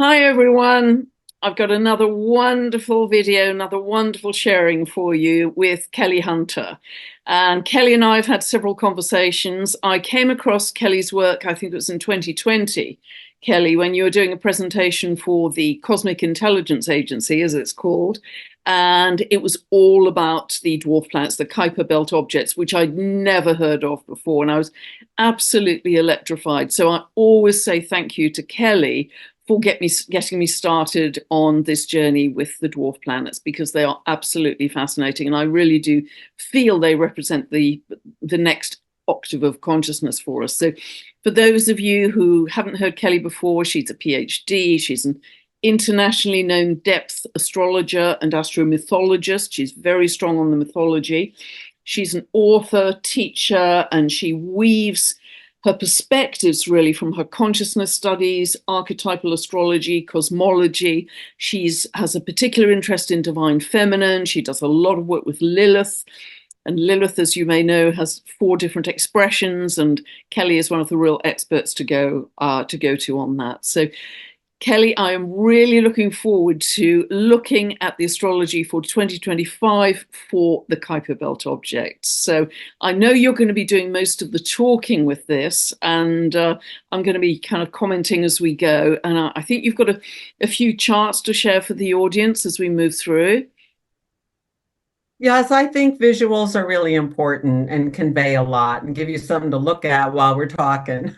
Hi everyone. I've got another wonderful video, another wonderful sharing for you with Kelly Hunter. And Kelly and I have had several conversations. I came across Kelly's work, I think it was in 2020, Kelly, when you were doing a presentation for the Cosmic Intelligence Agency, as it's called. And it was all about the dwarf planets, the Kuiper Belt objects, which I'd never heard of before. And I was absolutely electrified. So I always say thank you to Kelly for getting me started on this journey with the dwarf planets, because they are absolutely fascinating, and I really do feel they represent the next octave of consciousness for us. So for those of you who haven't heard Kelly before, she's a PhD. She's an internationally known depth astrologer and astromythologist. She's very strong on the mythology. She's an author, teacher, and she weaves her perspectives really from her consciousness studies, archetypal astrology, cosmology. She has a particular interest in divine feminine. She does a lot of work with Lilith. And Lilith, as you may know, has 4 different expressions, and Kelly is one of the real experts to go to on that. So Kelly, I am really looking forward to looking at the astrology for 2025 for the Kuiper Belt objects. So I know you're going to be doing most of the talking with this, and I'm going to be kind of commenting as we go. And I think you've got a few charts to share for the audience as we move through. Yes, I think visuals are really important and convey a lot and give you something to look at while we're talking.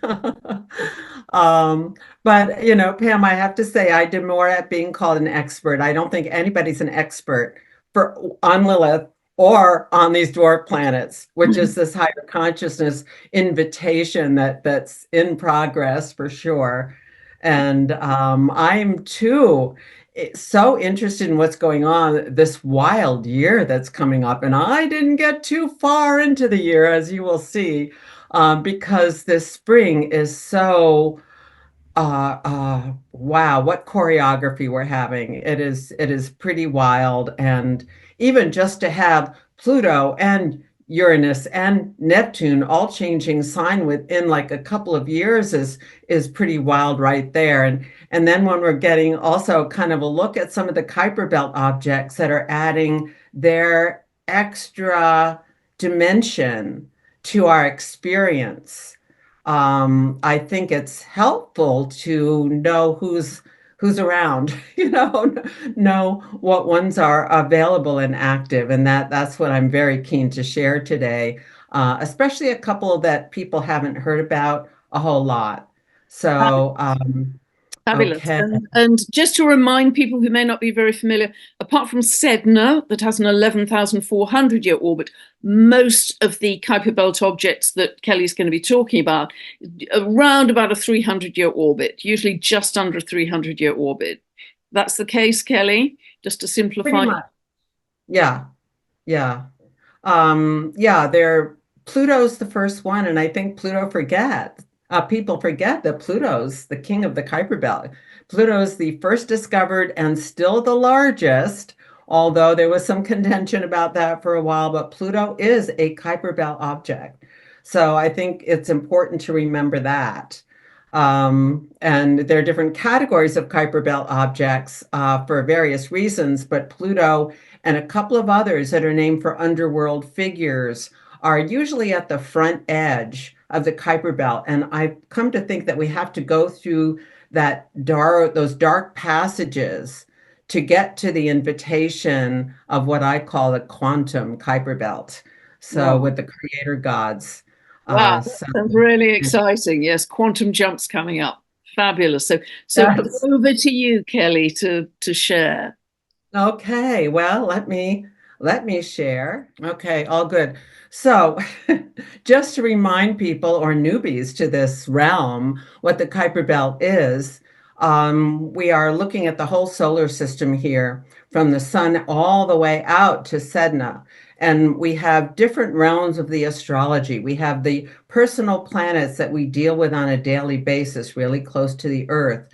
But Pam, I have to say I demur at being called an expert. I don't think anybody's an expert for on Lilith or on these dwarf planets, which is this higher consciousness invitation that's in progress for sure. And I'm too so interested in what's going on this wild year that's coming up. And I didn't get too far into the year, as you will see, because this spring is so wow, what choreography we're having. It is pretty wild. And even just to have Pluto and Uranus and Neptune all changing sign within like a couple of years is pretty wild right there. And then when we're getting also kind of a look at some of the Kuiper Belt objects that are adding their extra dimension to our experience, I think it's helpful to know who's around, know what ones are available and active, and that's what I'm very keen to share today, especially a couple that people haven't heard about a whole lot. So, Fabulous. okay. And just to remind people who may not be very familiar, apart from Sedna, that has an 11,400-year orbit, most of the Kuiper Belt objects that Kelly's going to be talking about, around about a 300-year orbit, usually just under a 300-year orbit. That's the case, Kelly, just to Pretty simplify. much. Yeah, yeah. Yeah, Pluto's the first one, and I think people forget that Pluto's the king of the Kuiper Belt. Pluto's the first discovered and still the largest, although there was some contention about that for a while, but Pluto is a Kuiper Belt object. So I think it's important to remember that. And there are different categories of Kuiper Belt objects for various reasons, but Pluto and a couple of others that are named for underworld figures are usually at the front edge of the Kuiper Belt. And I've come to think that we have to go through those dark passages to get to the invitation of what I call the quantum Kuiper Belt. So Wow. with the creator gods. Wow, that So sounds really exciting. Yes, quantum jumps coming up. Fabulous. So yes. over to you, Kelly, to share. Okay, well, let me share. Okay, all good. So, just to remind people or newbies to this realm, what the Kuiper Belt is, we are looking at the whole solar system here, from the sun all the way out to Sedna. And we have different realms of the astrology. We have the personal planets that we deal with on a daily basis, really close to the Earth.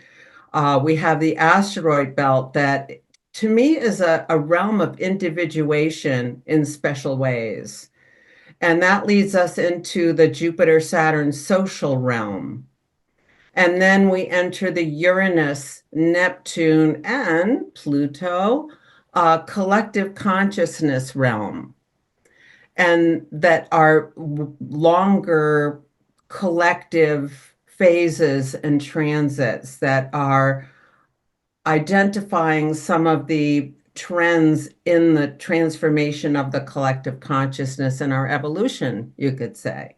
We have the asteroid belt that to me is a realm of individuation in special ways. And that leads us into the Jupiter Saturn social realm. And then we enter the Uranus, Neptune, and Pluto collective consciousness realm, and that are longer collective phases and transits that are identifying some of the trends in the transformation of the collective consciousness and our evolution, you could say.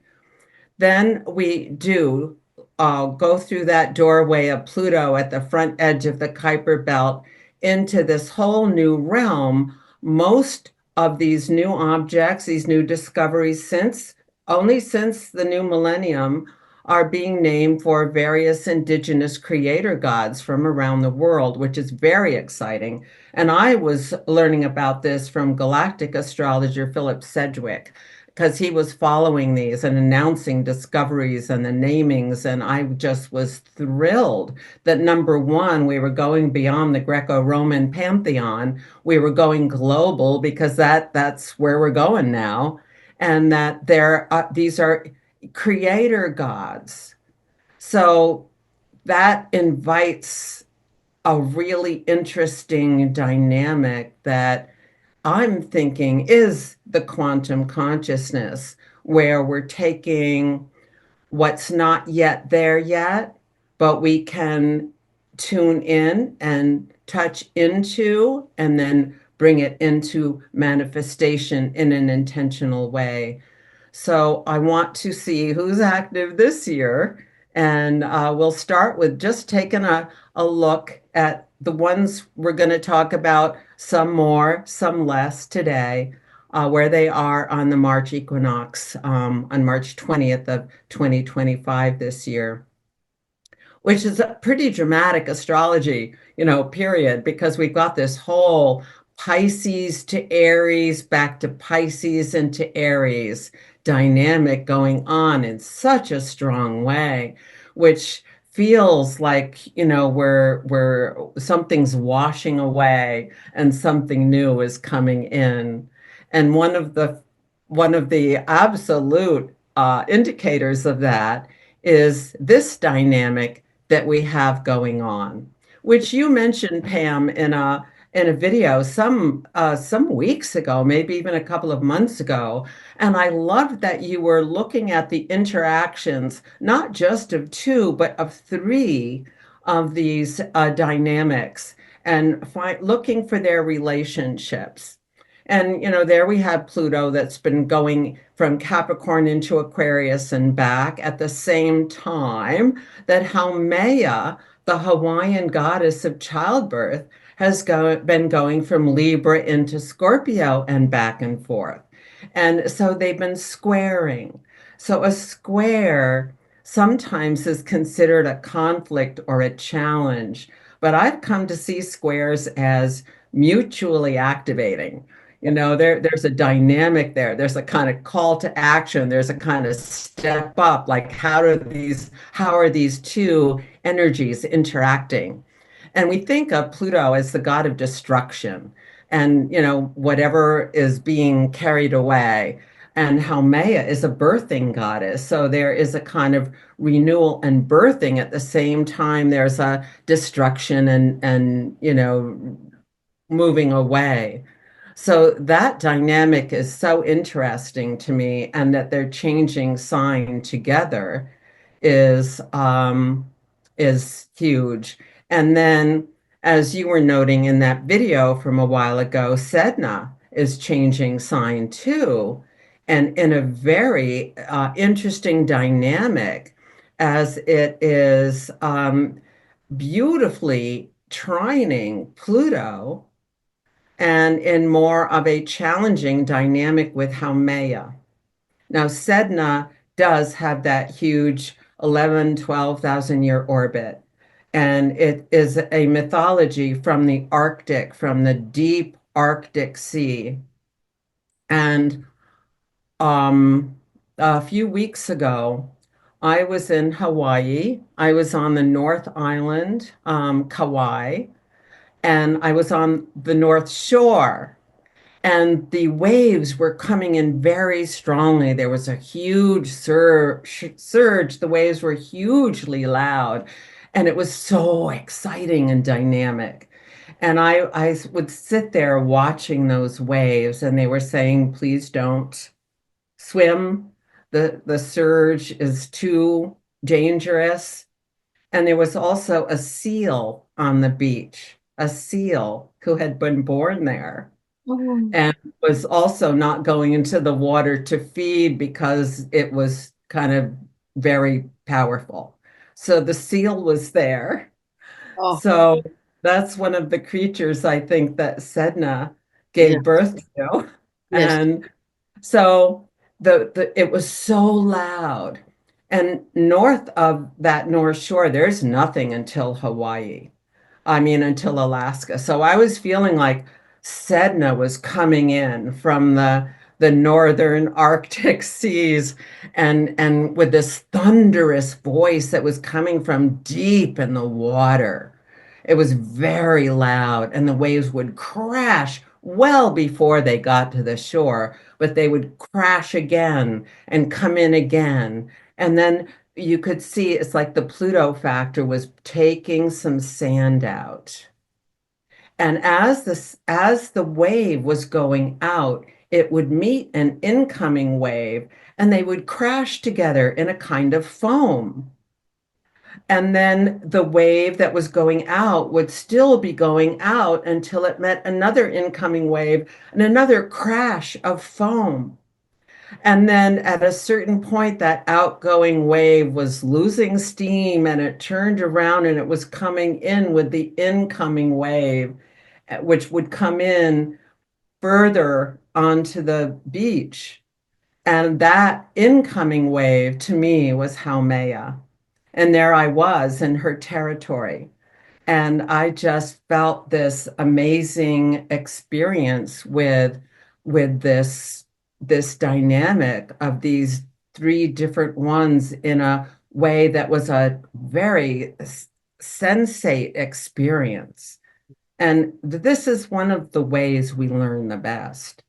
Then we do go through that doorway of Pluto at the front edge of the Kuiper Belt into this whole new realm. Most of these new objects, these new discoveries, since the new millennium, are being named for various indigenous creator gods from around the world, which is very exciting. And I was learning about this from galactic astrologer Philip Sedgwick, because he was following these and announcing discoveries and the namings. And I just was thrilled that number one, we were going beyond the Greco-Roman pantheon. We were going global because that's where we're going now. And that these are creator gods. So that invites a really interesting dynamic that I'm thinking is the quantum consciousness, where we're taking what's not yet there yet, but we can tune in and touch into and then bring it into manifestation in an intentional way. So I want to see who's active this year. And we'll start with just taking a look at the ones we're going to talk about, some more, some less today, where they are on the March equinox on March 20th of 2025 this year, which is a pretty dramatic astrology, period, because we've got this whole Pisces to Aries, back to Pisces into Aries dynamic going on in such a strong way, which feels like, we're something's washing away and something new is coming in. And one of the absolute indicators of that is this dynamic that we have going on, which you mentioned, Pam, in a video some weeks ago, maybe even a couple of months ago. And I loved that you were looking at the interactions, not just of two, but of three of these dynamics, and looking for their relationships. And, there we have Pluto that's been going from Capricorn into Aquarius and back at the same time that Haumea, the Hawaiian goddess of childbirth, been going from Libra into Scorpio and back and forth. And so they've been squaring. So a square sometimes is considered a conflict or a challenge, but I've come to see squares as mutually activating. There's a dynamic there. There's a kind of call to action. There's a kind of step up, like how are these two energies interacting? And we think of Pluto as the god of destruction and, whatever is being carried away. And Haumea is a birthing goddess. So there is a kind of renewal and birthing at the same time. There's a destruction and moving away. So that dynamic is so interesting to me, and that they're changing sign together is is huge. And then, as you were noting in that video from a while ago, Sedna is changing sign too, and in a very interesting dynamic, as it is beautifully trining Pluto, and in more of a challenging dynamic with Haumea. Now, Sedna does have that huge 11, 12,000 year orbit. And it is a mythology from the Arctic, from the deep Arctic Sea. And a few weeks ago, I was in Hawaii. I was on the North Island, Kauai, and I was on the North Shore. and the waves were coming in very strongly. There was a huge surge. The waves were hugely loud, and it was so exciting and dynamic. And I would sit there watching those waves, and they were saying, please don't swim. The surge is too dangerous. And there was also a seal on the beach, a seal who had been born there Oh, and was also not going into the water to feed because it was kind of very powerful. So the seal was there. oh, So that's one of the creatures I think that Sedna yeah, gave birth to. yes. And so the it was so loud. And north of that North Shore, there's nothing until Hawaii. I mean, until Alaska. So I was feeling like Sedna was coming in from the northern Arctic seas and with this thunderous voice that was coming from deep in the water. It was very loud, and the waves would crash well before they got to the shore, but they would crash again and come in again. And then you could see it's like the Pluto factor was taking some sand out. And as the wave was going out, it would meet an incoming wave and they would crash together in a kind of foam. And then the wave that was going out would still be going out until it met another incoming wave and another crash of foam. And then at a certain point, that outgoing wave was losing steam and it turned around and it was coming in with the incoming wave, which would come in further onto the beach. And that incoming wave to me was Haumea. And there I was in her territory. And I just felt this amazing experience with this dynamic of these three different ones in a way that was a very sensate experience. And this is one of the ways we learn the best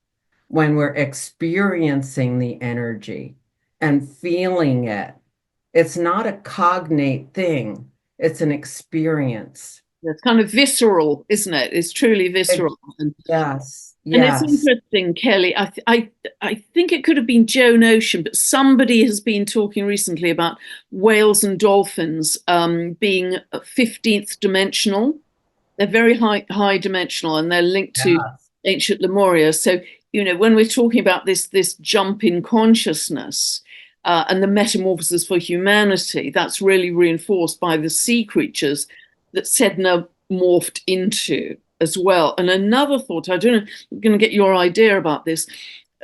when we're experiencing the energy and feeling it. It's not a cognate thing, it's an experience. It's kind of visceral, isn't it? It's truly It- visceral. yes, And it's yes, interesting, Kelly. I think it could have been Joan Ocean, but somebody has been talking recently about whales and dolphins being 15th dimensional. They're very high dimensional, and they're linked to yes. ancient Lemuria. So, when we're talking about this jump in consciousness and the metamorphosis for humanity, that's really reinforced by the sea creatures that Sedna morphed into as well. And another thought, I don't know, I'm going to get your idea about this.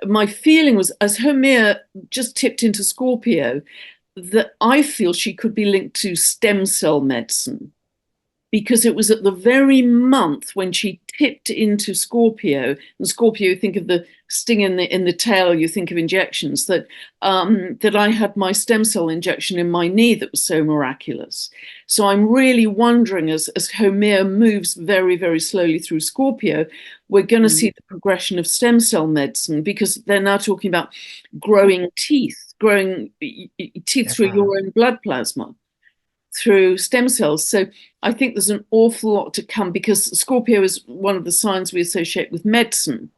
My feeling was, as Hermia just tipped into Scorpio, that I feel she could be linked to stem cell medicine, because it was at the very month when she tipped into Scorpio, and Scorpio, you think of the sting in the tail, you think of injections, that I had my stem cell injection in my knee that was so miraculous. So I'm really wondering, as Homer moves very, very slowly through Scorpio, we're going to Mm, see the progression of stem cell medicine, because they're now talking about growing teeth through yeah. your own blood plasma through stem cells. So I think there's an awful lot to come, because Scorpio is one of the signs we associate with medicine,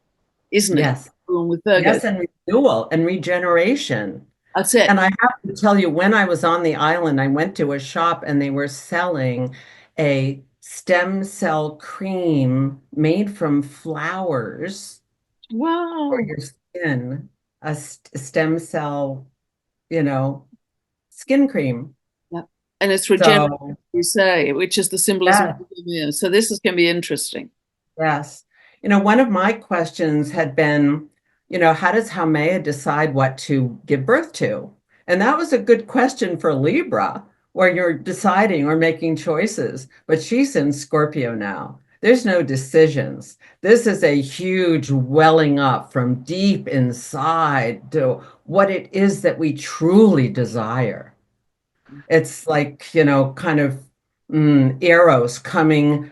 isn't it? Yes, Along with Virgo. yes, and renewal and regeneration. That's it. And I have to tell you, when I was on the island, I went to a shop and they were selling a stem cell cream made from flowers for Wow. your skin, a stem cell, you know, skin cream. Yeah. And it's regenerative, So, you say, which is the symbolism yeah, of the year. So this is going to be interesting. yes. One of my questions had been, how does Haumea decide what to give birth to? And that was a good question for Libra, where you're deciding or making choices. But she's in Scorpio now. There's no decisions. This is a huge welling up from deep inside to what it is that we truly desire. It's like, kind of arrows coming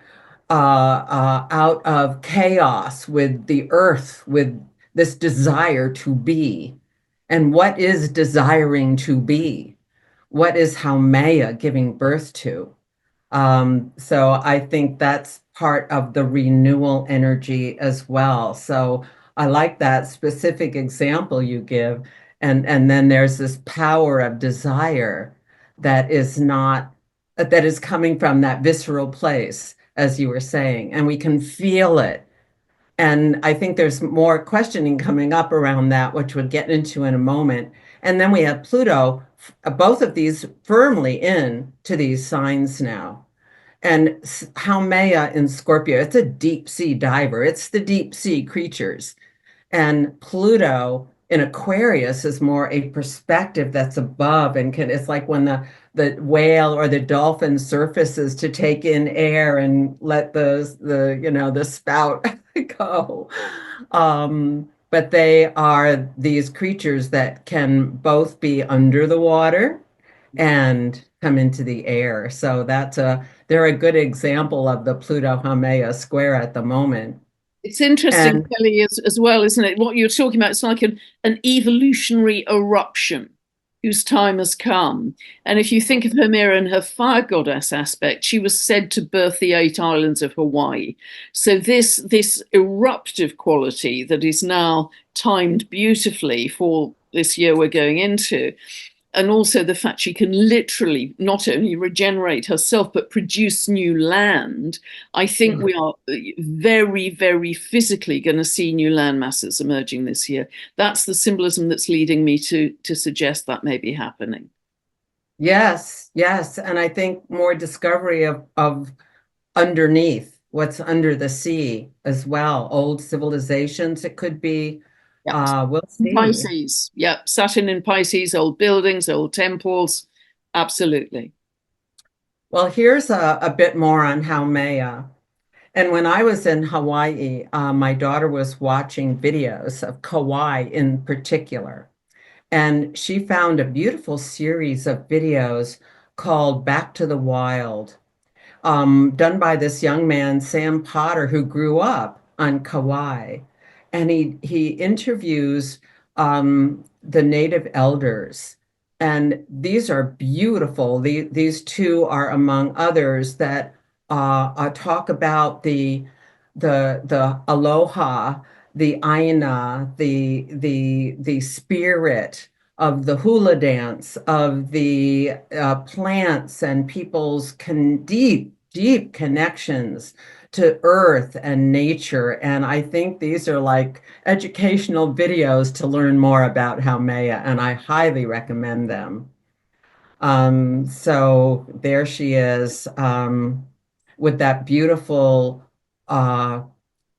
out of chaos with the earth, with this desire to be. And what is desiring to be? What is Haumea giving birth to? So I think that's part of the renewal energy as well. So I like that specific example you give. And then there's this power of desire that is not, that is coming from that visceral place, as you were saying, and we can feel it. And I think there's more questioning coming up around that, which we'll get into in a moment. And then we have Pluto, both of these firmly in to these signs now. And Haumea in Scorpio, it's a deep sea diver. It's the deep sea creatures. And Pluto in Aquarius is more a perspective that's above and can, it's like when the whale or the dolphin surfaces to take in air and let the spout go. But they are these creatures that can both be under the water and come into the air. So they're a good example of the Pluto Haumea square at the moment. It's interesting, And Kelly, as well, isn't it? What you're talking about, it's like an evolutionary eruption whose time has come. And if you think of Hemera and her fire goddess aspect, she was said to birth the 8 islands of Hawaii. So this eruptive quality that is now timed beautifully for this year we're going into, and also the fact she can literally not only regenerate herself but produce new land. I think we are very, very physically going to see new land masses emerging this year. That's the symbolism that's leading me to suggest that may be happening. yes, yes. And I think more discovery of underneath what's under the sea as well. Old civilizations, it could be. Yep. We'll see. Pisces. Yep. Saturn in Pisces, old buildings, old temples. Absolutely. Well, here's a bit more on Haumea. And when I was in Hawaii, my daughter was watching videos of Kauai in particular. And she found a beautiful series of videos called Back to the Wild, done by this young man, Sam Potter, who grew up on Kauai. And he interviews the native elders. And these are beautiful. These two are among others that talk about the aloha, the aina, the spirit of the hula dance, of the plants and people's deep connections to earth and nature. And I think these are like educational videos to learn more about Haumea, and I highly recommend them. So there she is, with that beautiful, uh,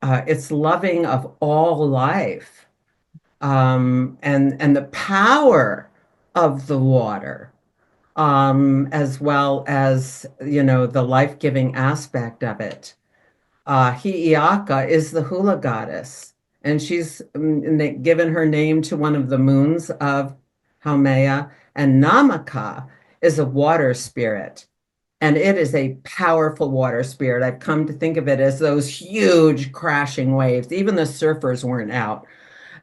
it's loving of all life, and the power of the water, as well as, the life-giving aspect of it. Hi'iaka is the hula goddess, and she's given her name to one of the moons of Haumea, and Namaka is a water spirit. And it is a powerful water spirit. I've come to think of it as those huge crashing waves. Even the surfers weren't out.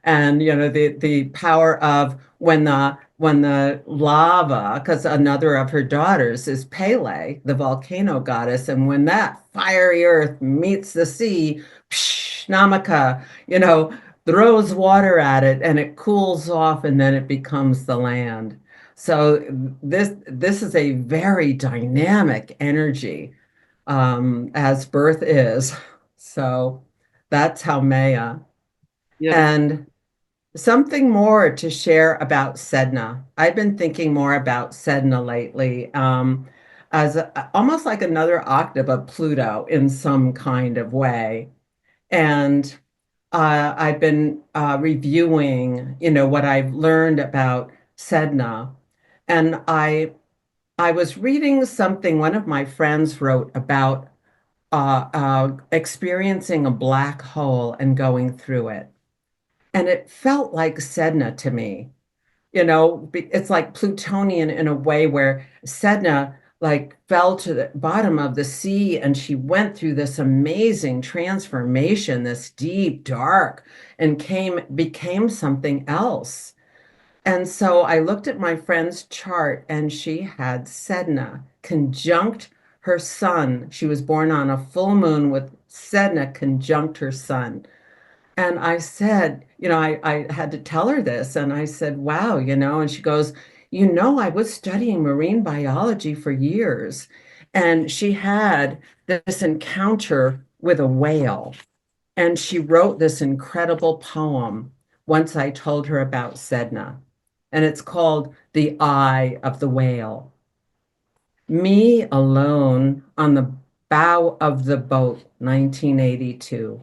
And the power of when the lava, because another of her daughters is Pele, the volcano goddess, and when that fiery earth meets the sea, psh, Namaka, throws water at it and it cools off and then it becomes the land. So this is a very dynamic energy, as birth is. So that's how Maya. Beautiful. And something more to share about Sedna. I've been thinking more about Sedna lately, as almost like another octave of Pluto in some kind of way. And I've been reviewing, what I've learned about Sedna. And I was reading something one of my friends wrote about experiencing a black hole and going through it. And it felt like Sedna to me. It's like Plutonian in a way where Sedna like fell to the bottom of the sea and she went through this amazing transformation, this deep dark, and became something else. And so I looked at my friend's chart and she had Sedna conjunct her sun. She was born on a full moon with Sedna conjunct her sun. And I said, I had to tell her this. And I said, wow, and she goes, I was studying marine biology for years. And she had this encounter with a whale. And she wrote this incredible poem once I told her about Sedna. And it's called The Eye of the Whale. Me alone on the bow of the boat, 1982.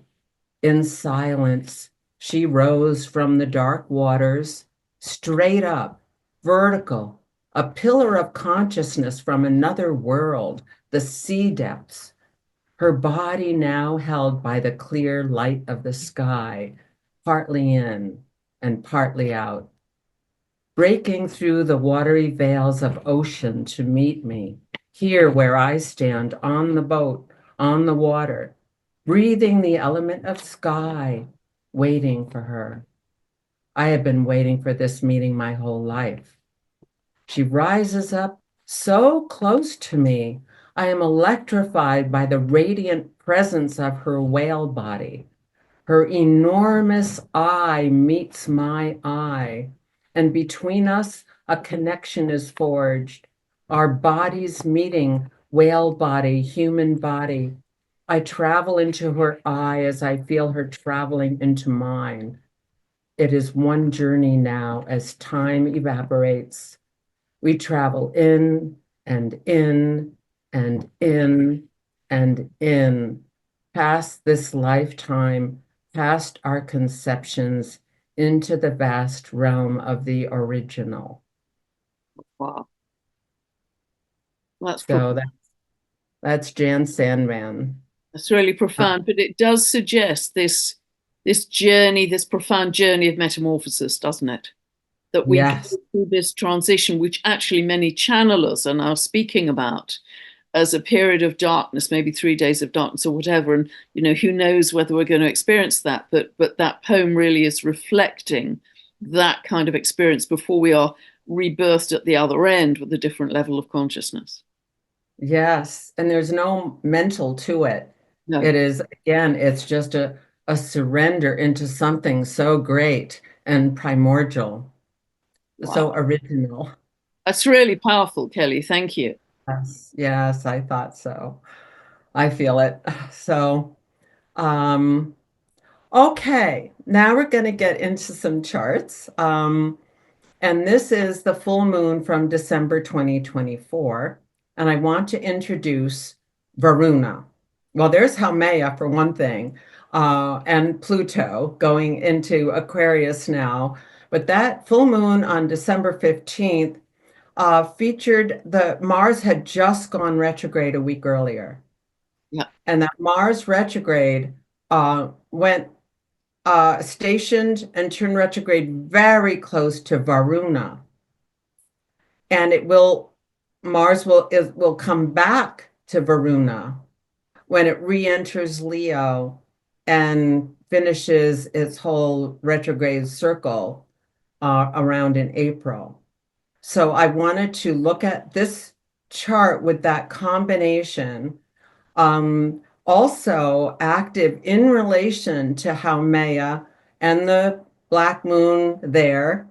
In silence, she rose from the dark waters, straight up, vertical, a pillar of consciousness from another world, the sea depths, her body now held by the clear light of the sky, partly in and partly out, breaking through the watery veils of ocean to meet me, here where I stand on the boat, on the water, breathing the element of sky, waiting for her. I have been waiting for this meeting my whole life. She rises up so close to me. I am electrified by the radiant presence of her whale body. Her enormous eye meets my eye, and between us, a connection is forged. Our bodies meeting, whale body, human body. I travel into her eye as I feel her traveling into mine. It is one journey now as time evaporates. We travel in and in and in and in, past this lifetime, past our conceptions, into the vast realm of the original. Wow, that's So that's Jan Sandman. That's really Uh, profound, but it does suggest this journey, this profound journey of metamorphosis, doesn't it? That we go yes, through this transition, which actually many channelers are now speaking about as a period of darkness, maybe 3 days of darkness or whatever. And who knows whether we're going to experience that? But that poem really is reflecting that kind of experience before we are rebirthed at the other end with a different level of consciousness. yes. And there's no mental to it. No, It is, again, it's just a surrender into something so great and primordial, wow, so original. that's really powerful, Kelly. Thank you. Yes, yes, I thought so. I feel it. So, um, okay, now we're going to get into some charts. And this is the full moon from December 2024. And I want to introduce Varuna. Well, there's Haumea for one thing, and Pluto going into Aquarius now. But that full moon on December 15th featured the Mars had just gone retrograde a week earlier. Yeah, And that Mars retrograde went stationed and turned retrograde very close to Varuna. And Mars will come back to Varuna when it re-enters Leo and finishes its whole retrograde circle around in April. So I wanted to look at this chart with that combination, also active in relation to how Maya and the Black Moon there,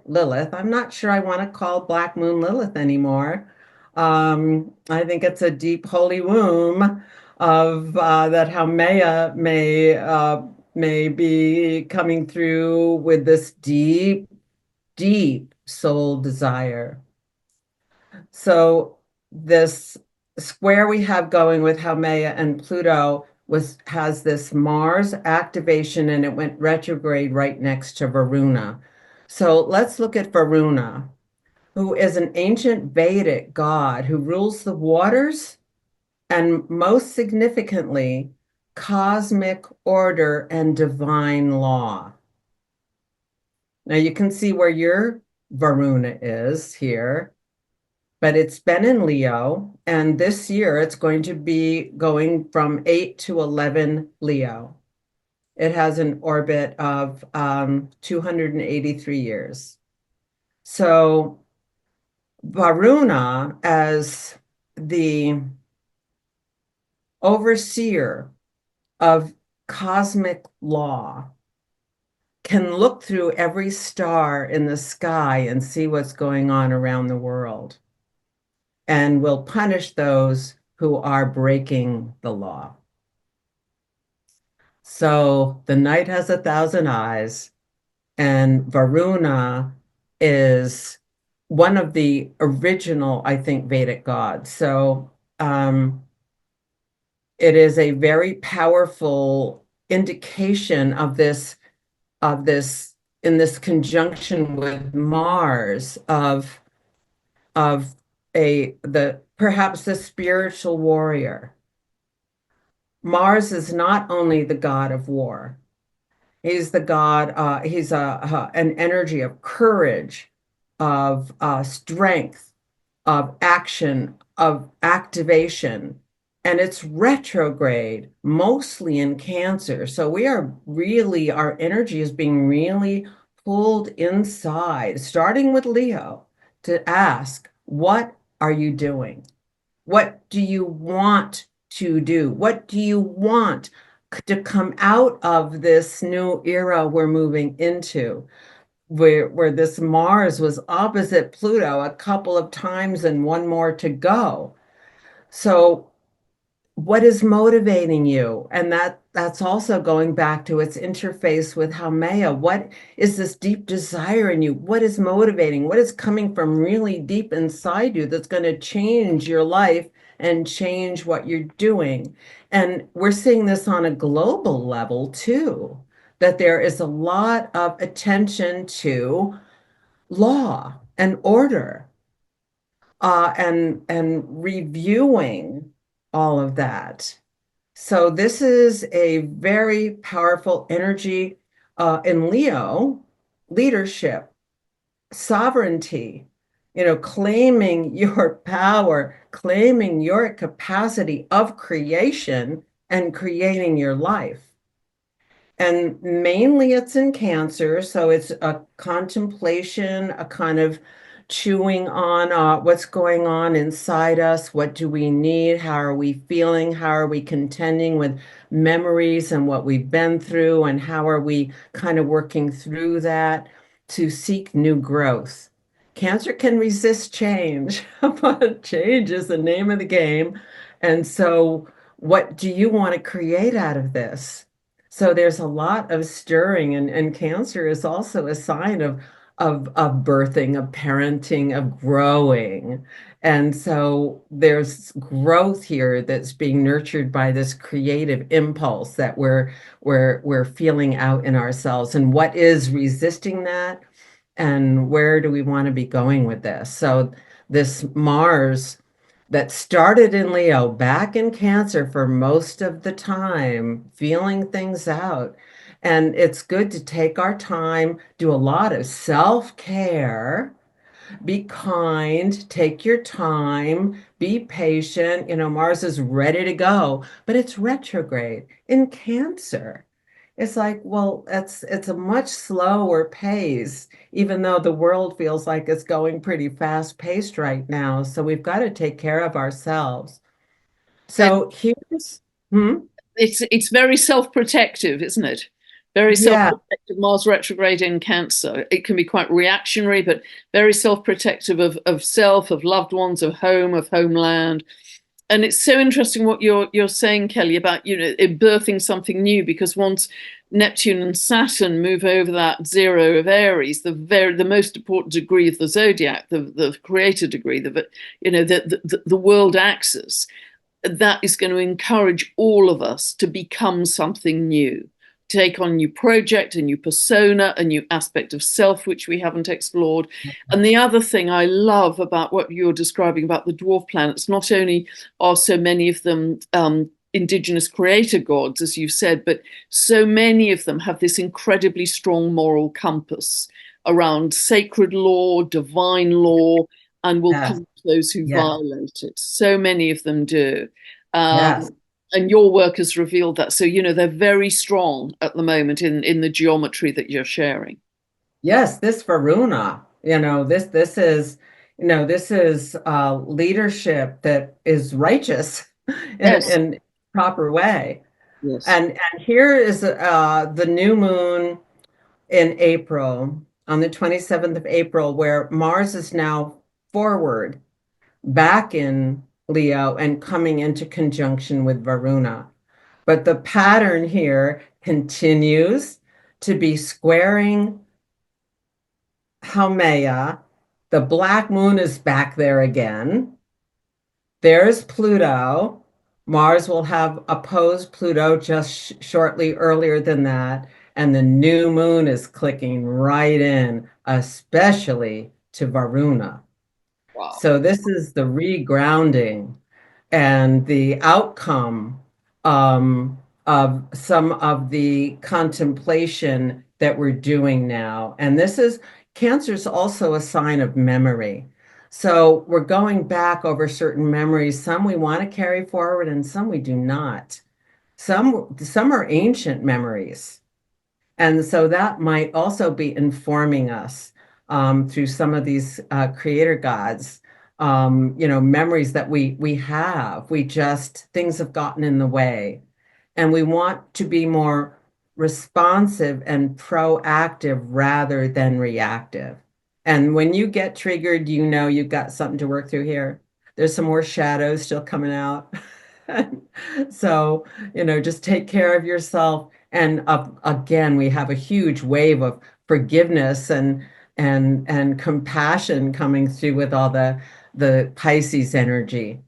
Lilith. I'm not sure I want to call Black Moon Lilith anymore. I think it's a deep holy womb of that how Maya may be coming through with this deep, deep soul desire. So this square we have going with Haumea and Pluto has this Mars activation and it went retrograde right next to Varuna. So let's look at Varuna, who is an ancient Vedic god who rules the waters and most significantly, cosmic order and divine law. Now you can see where your Varuna is here. but it's been in Leo, and this year it's going to be going from 8 to 11 Leo. It has an orbit of 283 years. So Varuna, as the overseer of cosmic law, can look through every star in the sky and see what's going on around the world and will punish those who are breaking the law. So the night has 1,000 eyes, and Varuna is one of the original, I think, Vedic gods. So it is a very powerful indication of this in this conjunction with Mars of a the perhaps the spiritual warrior. Mars is not only the god of war. He's the god, he's an energy of courage, of strength, of action, of activation. And it's retrograde, mostly in Cancer. So we are really, our energy is being really pulled inside, starting with Leo, to ask, what are you doing? What do you want to do? What do you want to come out of this new era we're moving into, where this Mars was opposite Pluto a couple of times and one more to go? So what is motivating you? And that's also going back to its interface with Haumea. What is this deep desire in you? What is motivating? What is coming from really deep inside you that's going to change your life and change what you're doing? And we're seeing this on a global level too, that there is a lot of attention to law and order, and reviewing all of that. So this is a very powerful energy in Leo: leadership, sovereignty, claiming your power, claiming your capacity of creation and creating your life. And mainly it's in Cancer, so it's a contemplation, a kind of chewing on what's going on inside us. What do we need? How are we feeling? How are we contending with memories and what we've been through? And how are we kind of working through that to seek new growth? Cancer can resist change, but change is the name of the game. And so, what do you want to create out of this? So there's a lot of stirring, and Cancer is also a sign of birthing, of parenting, of growing. And so there's growth here that's being nurtured by this creative impulse that we're feeling out in ourselves. And what is resisting that? And where do we want to be going with this? So this Mars that started in Leo, back in Cancer for most of the time, feeling things out. And it's good to take our time, do a lot of self-care, be kind, take your time, be patient. Mars is ready to go, but it's retrograde in Cancer. It's like, well, it's a much slower pace, even though the world feels like it's going pretty fast paced right now. So we've got to take care of ourselves. And So here's, hmm? it's very self-protective, isn't it? Very Yeah, self-protective. Mars retrograde in Cancer. It can be quite reactionary, but very self-protective of self, of loved ones, of home, of homeland. And it's so interesting what you're saying, Kelly, about it birthing something new, because once Neptune and Saturn move over that zero of Aries, the most important degree of the zodiac, the creator degree, the world axis, that is going to encourage all of us to become something new, take on a new project, a new persona, a new aspect of self, which we haven't explored. And the other thing I love about what you're describing about the dwarf planets, not only are so many of them indigenous creator gods, as you said, but so many of them have this incredibly strong moral compass around sacred law, divine law, and will Yes, punish those who yes, violate it. So many of them do. Um, yes, and your work has revealed that. So, they're very strong at the moment in the geometry that you're sharing. yes. This Varuna, this is, this is leadership that is righteous Yes, in proper way. yes. And here is the new moon in April, on the 27th of April, where Mars is now forward back in Leo and coming into conjunction with Varuna. But the pattern here continues to be squaring Haumea. The black moon is back there again. There's Pluto. Mars will have opposed Pluto just shortly earlier than that. And the new moon is clicking right in, especially to Varuna. Wow. So this is the regrounding and the outcome of some of the contemplation that we're doing now. And Cancer is also a sign of memory. So we're going back over certain memories. Some we want to carry forward and some we do not. Some are ancient memories. And so that might also be informing us through some of these creator gods, memories that we have. Things have gotten in the way. And we want to be more responsive and proactive rather than reactive. And when you get triggered, you've got something to work through here. There's some more shadows still coming out. So, just take care of yourself. And again, we have a huge wave of forgiveness and compassion coming through with all the Pisces energy.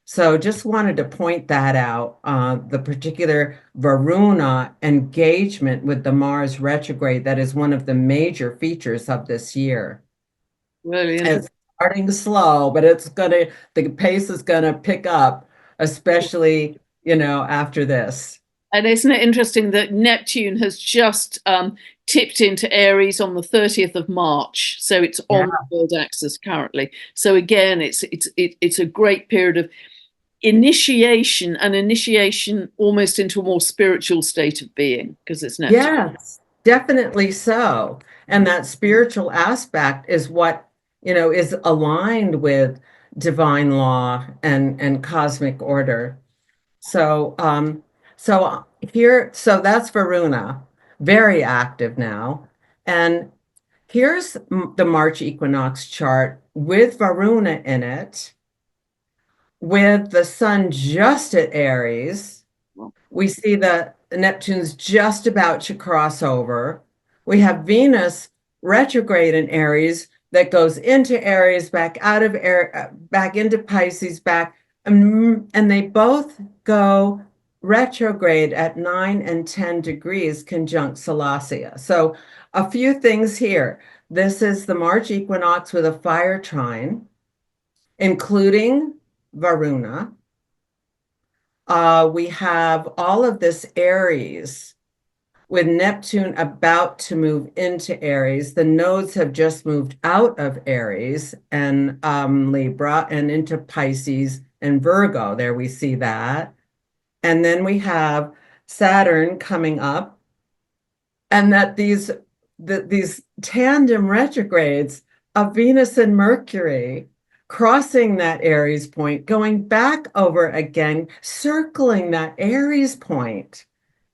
So just wanted to point that out, the particular Varuna engagement with the Mars retrograde that is one of the major features of this year. Really interesting. It's starting slow, but the pace is gonna pick up, especially, after this. And isn't it interesting that Neptune has just tipped into Aries on the 30th of March? So it's Yeah. on the third axis currently. So again, it's a great period of initiation, and initiation almost into a more spiritual state of being because it's Neptune. Yes, definitely so. And that spiritual aspect is what, is aligned with divine law and cosmic order. So, so that's Varuna, very active now. And here's the March equinox chart with Varuna in it, with the sun just at Aries. We see that Neptune's just about to cross over. We have Venus retrograde in Aries that goes into Aries, back out of Air, back into Pisces, back, and they both go retrograde at 9 and 10 degrees conjunct Salacia. So a few things here. This is the March equinox with a fire trine, including Varuna. We have all of this Aries with Neptune about to move into Aries. The nodes have just moved out of Aries and Libra and into Pisces and Virgo. There we see that. And then we have Saturn coming up, and that these tandem retrogrades of Venus and Mercury crossing that Aries point, going back over again, circling that Aries point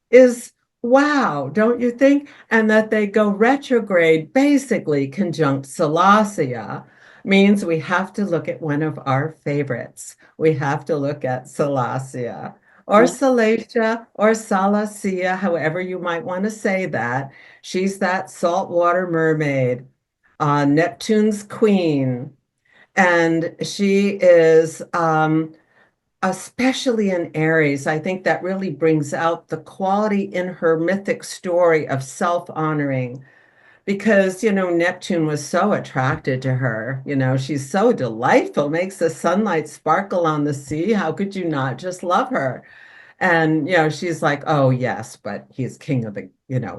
is wow, don't you think? And that they go retrograde, basically conjunct Salacia, means we have to look at one of our favorites. We have to look at Salacia or Salacia or Salacia, however you might want to say that. She's that saltwater mermaid, Neptune's queen. And she is especially in Aries, I think that really brings out the quality in her mythic story of self-honoring because, Neptune was so attracted to her. She's so delightful, makes the sunlight sparkle on the sea. How could you not just love her? And, she's like, oh, yes, but he's king of the,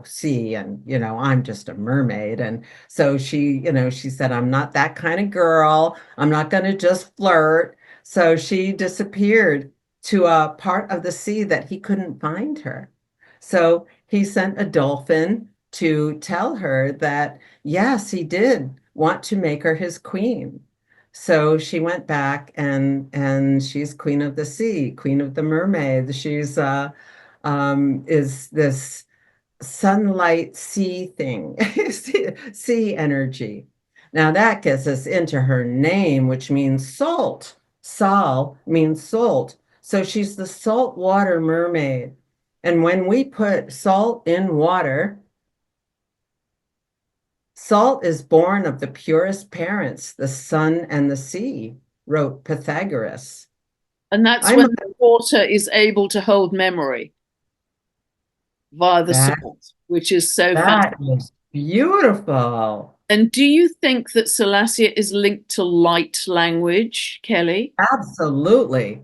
sea. And, I'm just a mermaid. And so she said, I'm not that kind of girl. I'm not going to just flirt. So she disappeared to a part of the sea that he couldn't find her. So he sent a dolphin to tell her that, yes, he did want to make her his queen. So she went back and she's queen of the sea, queen of the mermaids. She's is this sunlight sea thing, sea energy. Now that gets us into her name, which means salt. Sal means salt. So she's the saltwater mermaid. And when we put salt in water, salt is born of the purest parents, the sun and the sea, wrote Pythagoras. And that's I'm when the water is able to hold memory via the that salt, which is so that fascinating. is beautiful. And do you think that Selassie is linked to light language, Kelly? Absolutely.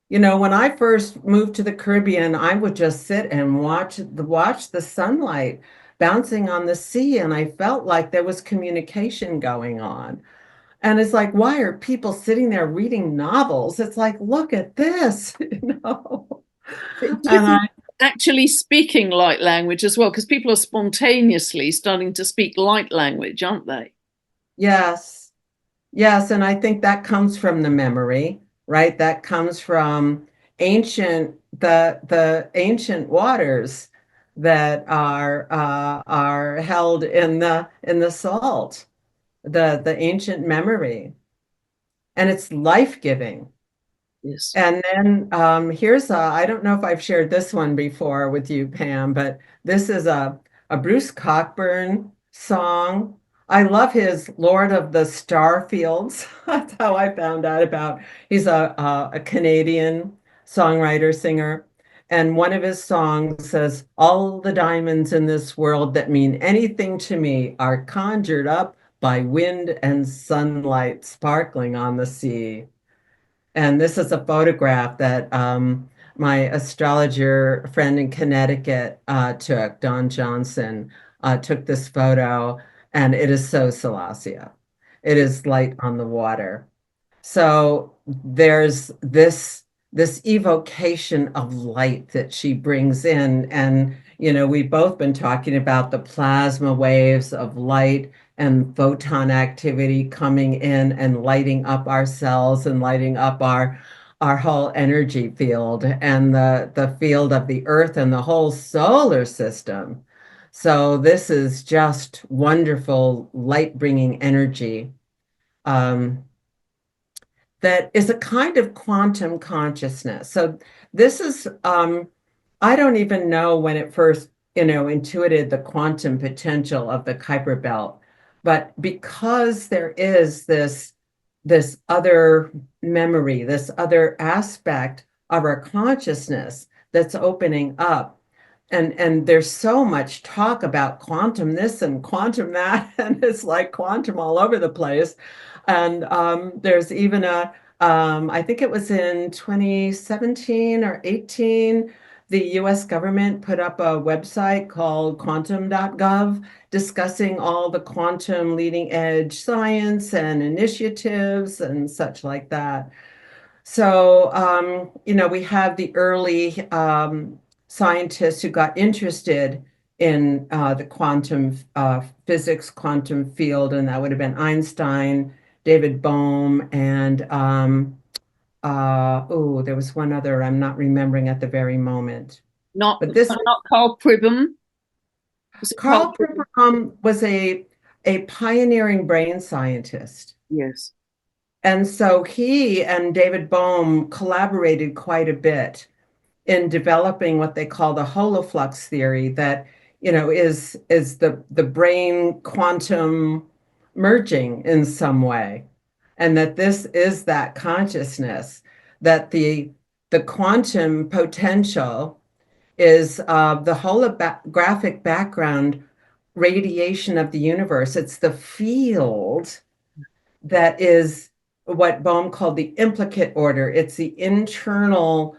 When I first moved to the Caribbean, I would just sit and watch the sunlight bouncing on the sea, and I felt like there was communication going on. And it's like, why are people sitting there reading novels? It's like, look at this, Do you And think I, actually speaking light language as well? Because people are spontaneously starting to speak light language, aren't they? yes, yes, and I think that comes from the memory, right? That comes from the ancient waters that are held in the salt, the ancient memory, and it's life-giving. Yes. And then here's I don't know if I've shared this one before with you, Pam, but this is a Bruce Cockburn song. I love his Lord of the Starfields. That's how I found out about. He's a Canadian songwriter, singer. And one of his songs says, all the diamonds in this world that mean anything to me are conjured up by wind and sunlight sparkling on the sea. And this is a photograph that my astrologer friend in Connecticut took, Don Johnson, took this photo, and it is so Celestia. It is light on the water. So there's this evocation of light that she brings in. And, we've both been talking about the plasma waves of light and photon activity coming in and lighting up our cells and lighting up our whole energy field and the field of the earth and the whole solar system. So this is just wonderful light bringing energy. Um, that is a kind of quantum consciousness. So this is, I don't even know when it first, intuited the quantum potential of the Kuiper Belt, but because there is this other memory, this other aspect of our consciousness that's opening up. And there's so much talk about quantum this and quantum that, and it's like quantum all over the place. And there's even I think it was in 2017 or 18, the US government put up a website called quantum.gov discussing all the quantum leading edge science and initiatives and such like that. So, we have the early scientists who got interested in the quantum physics, quantum field, and that would have been Einstein, David Bohm, and oh, there was one other I'm not remembering at the very moment. Not But this not Carl Pribham. Was it Carl Carl Pribham? Pribram was a pioneering brain scientist. Yes. And so he and David Bohm collaborated quite a bit in developing what they call the holoflux theory that, is the brain quantum merging in some way. And that this is that consciousness, that the quantum potential is the holographic background radiation of the universe. It's the field that is what Bohm called the implicate order. It's the internal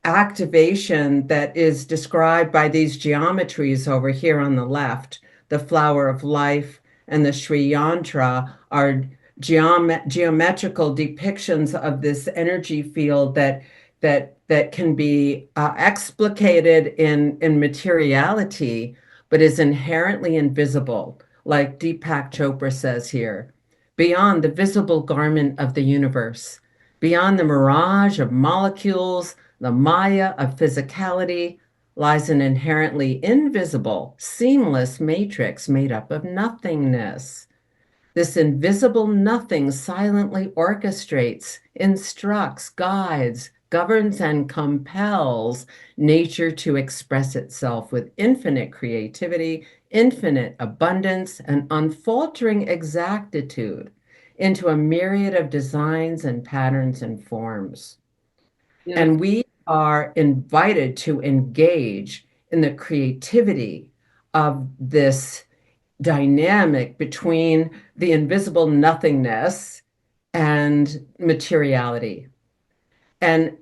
activation that is described by these geometries over here on the left, the flower of life and the Sri Yantra, are geometrical depictions of this energy field that can be explicated in materiality, but is inherently invisible, like Deepak Chopra says here, beyond the visible garment of the universe, beyond the mirage of molecules, the Maya of physicality, lies an inherently invisible, seamless matrix made up of nothingness. This invisible nothing silently orchestrates, instructs, guides, governs, and compels nature to express itself with infinite creativity, infinite abundance, and unfaltering exactitude into a myriad of designs and patterns and forms. And Beautiful. we are invited to engage in the creativity of this dynamic between the invisible nothingness and materiality. And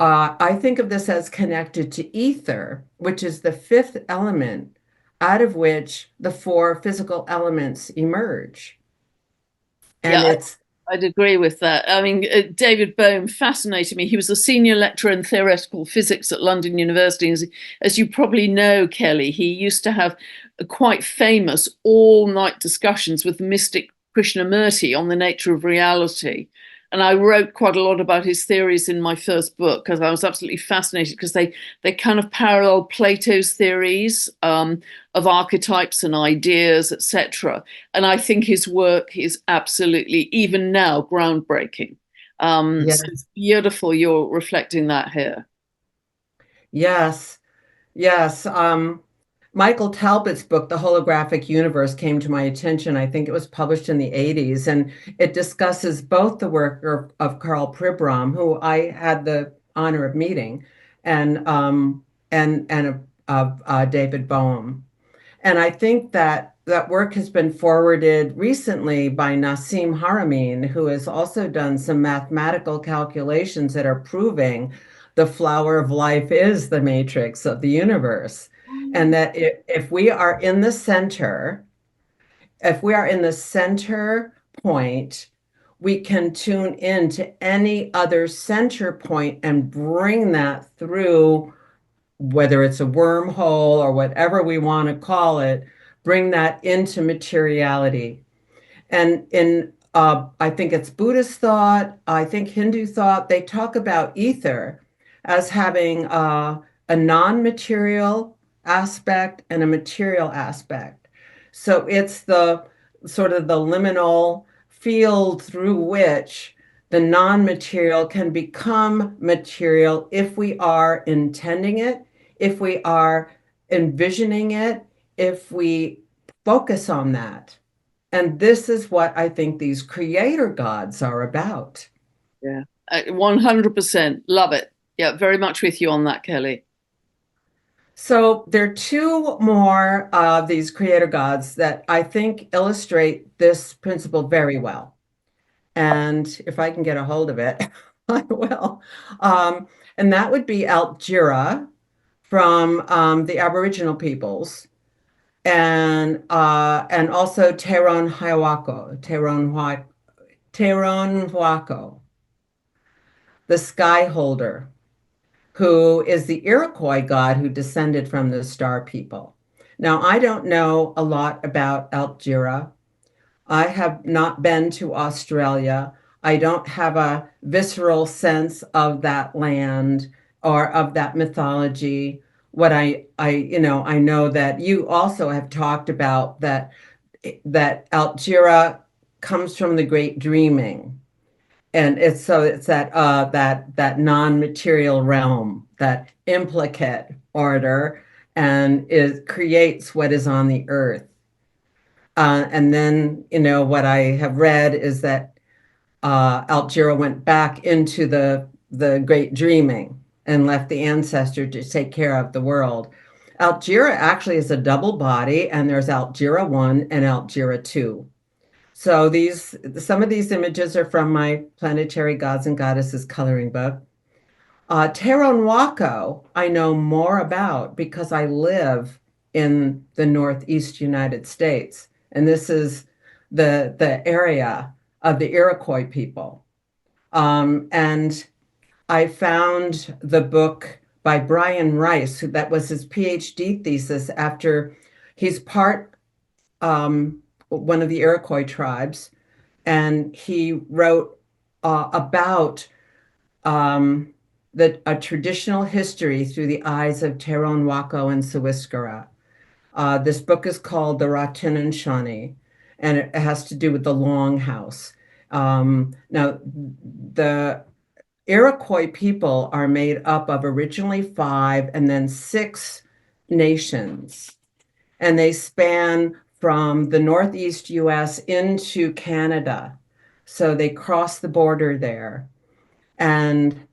I think of this as connected to ether, which is the fifth element out of which the four physical elements emerge. Yeah, And it's, I'd agree with that. I mean, David Bohm fascinated me. He was a senior lecturer in theoretical physics at London University. As you probably know, Kelly, he used to have quite famous all night discussions with the mystic Krishnamurti on the nature of reality. And I wrote quite a lot about his theories in my first book because I was absolutely fascinated because they kind of parallel Plato's theories of archetypes and ideas, etc. And I think his work is absolutely, even now, groundbreaking. yeah, So it's beautiful you're reflecting that here. yes, yes. Michael Talbot's book, The Holographic Universe, came to my attention. I think it was published in the 80s, and it discusses both the work of Karl Pribram, who I had the honor of meeting, and of David Bohm. And I think that that work has been forwarded recently by Nassim Haramein, who has also done some mathematical calculations that are proving the flower of life is the matrix of the universe. And that if we are in the center, if we are in the center point, we can tune in to any other center point and bring that through, whether it's a wormhole or whatever we want to call it, bring that into materiality. And in, I think it's Buddhist thought, I think Hindu thought, they talk about ether as having a non-material aspect and a material aspect. So it's the sort of the liminal field through which the non-material can become material if we are intending it, if we are envisioning it, if we focus on that. And this is what I think these creator gods are about. Yeah, 100% love it. Yeah, very much with you on that, Kelly. So there are two more of these creator gods that I think illustrate this principle very well. And if I can get a hold of it, I will. And that would be Altjira from the Aboriginal peoples, and also Teron Huaco, the sky holder, who is the Iroquois god who descended from the star people. Now, I don't know a lot about Altjira. I have not been to Australia. I don't have a visceral sense of that land or of that mythology. What I know that you also have talked about that Altjira comes from the great dreaming, and it's that non-material realm, that implicate order, and it creates what is on the earth. And then, what I have read is that Altjira went back into the great dreaming and left the ancestor to take care of the world. Altjira actually is a double body, and there's Altjira 1 and Altjira 2. So some of these images are from my Planetary Gods and Goddesses coloring book. Taronwako, I know more about because I live in the Northeast United States, and this is the area of the Iroquois people. And I found the book by Brian Rice, that was his PhD thesis after he's part one of the Iroquois tribes, and he wrote about um, a traditional history through the eyes of Teron Wako and Sawiskara. This book is called The Ratinan, and it has to do with the Longhouse. Now, the Iroquois people are made up of originally five and then six nations, and they span from the Northeast US into Canada. So they cross the border there. And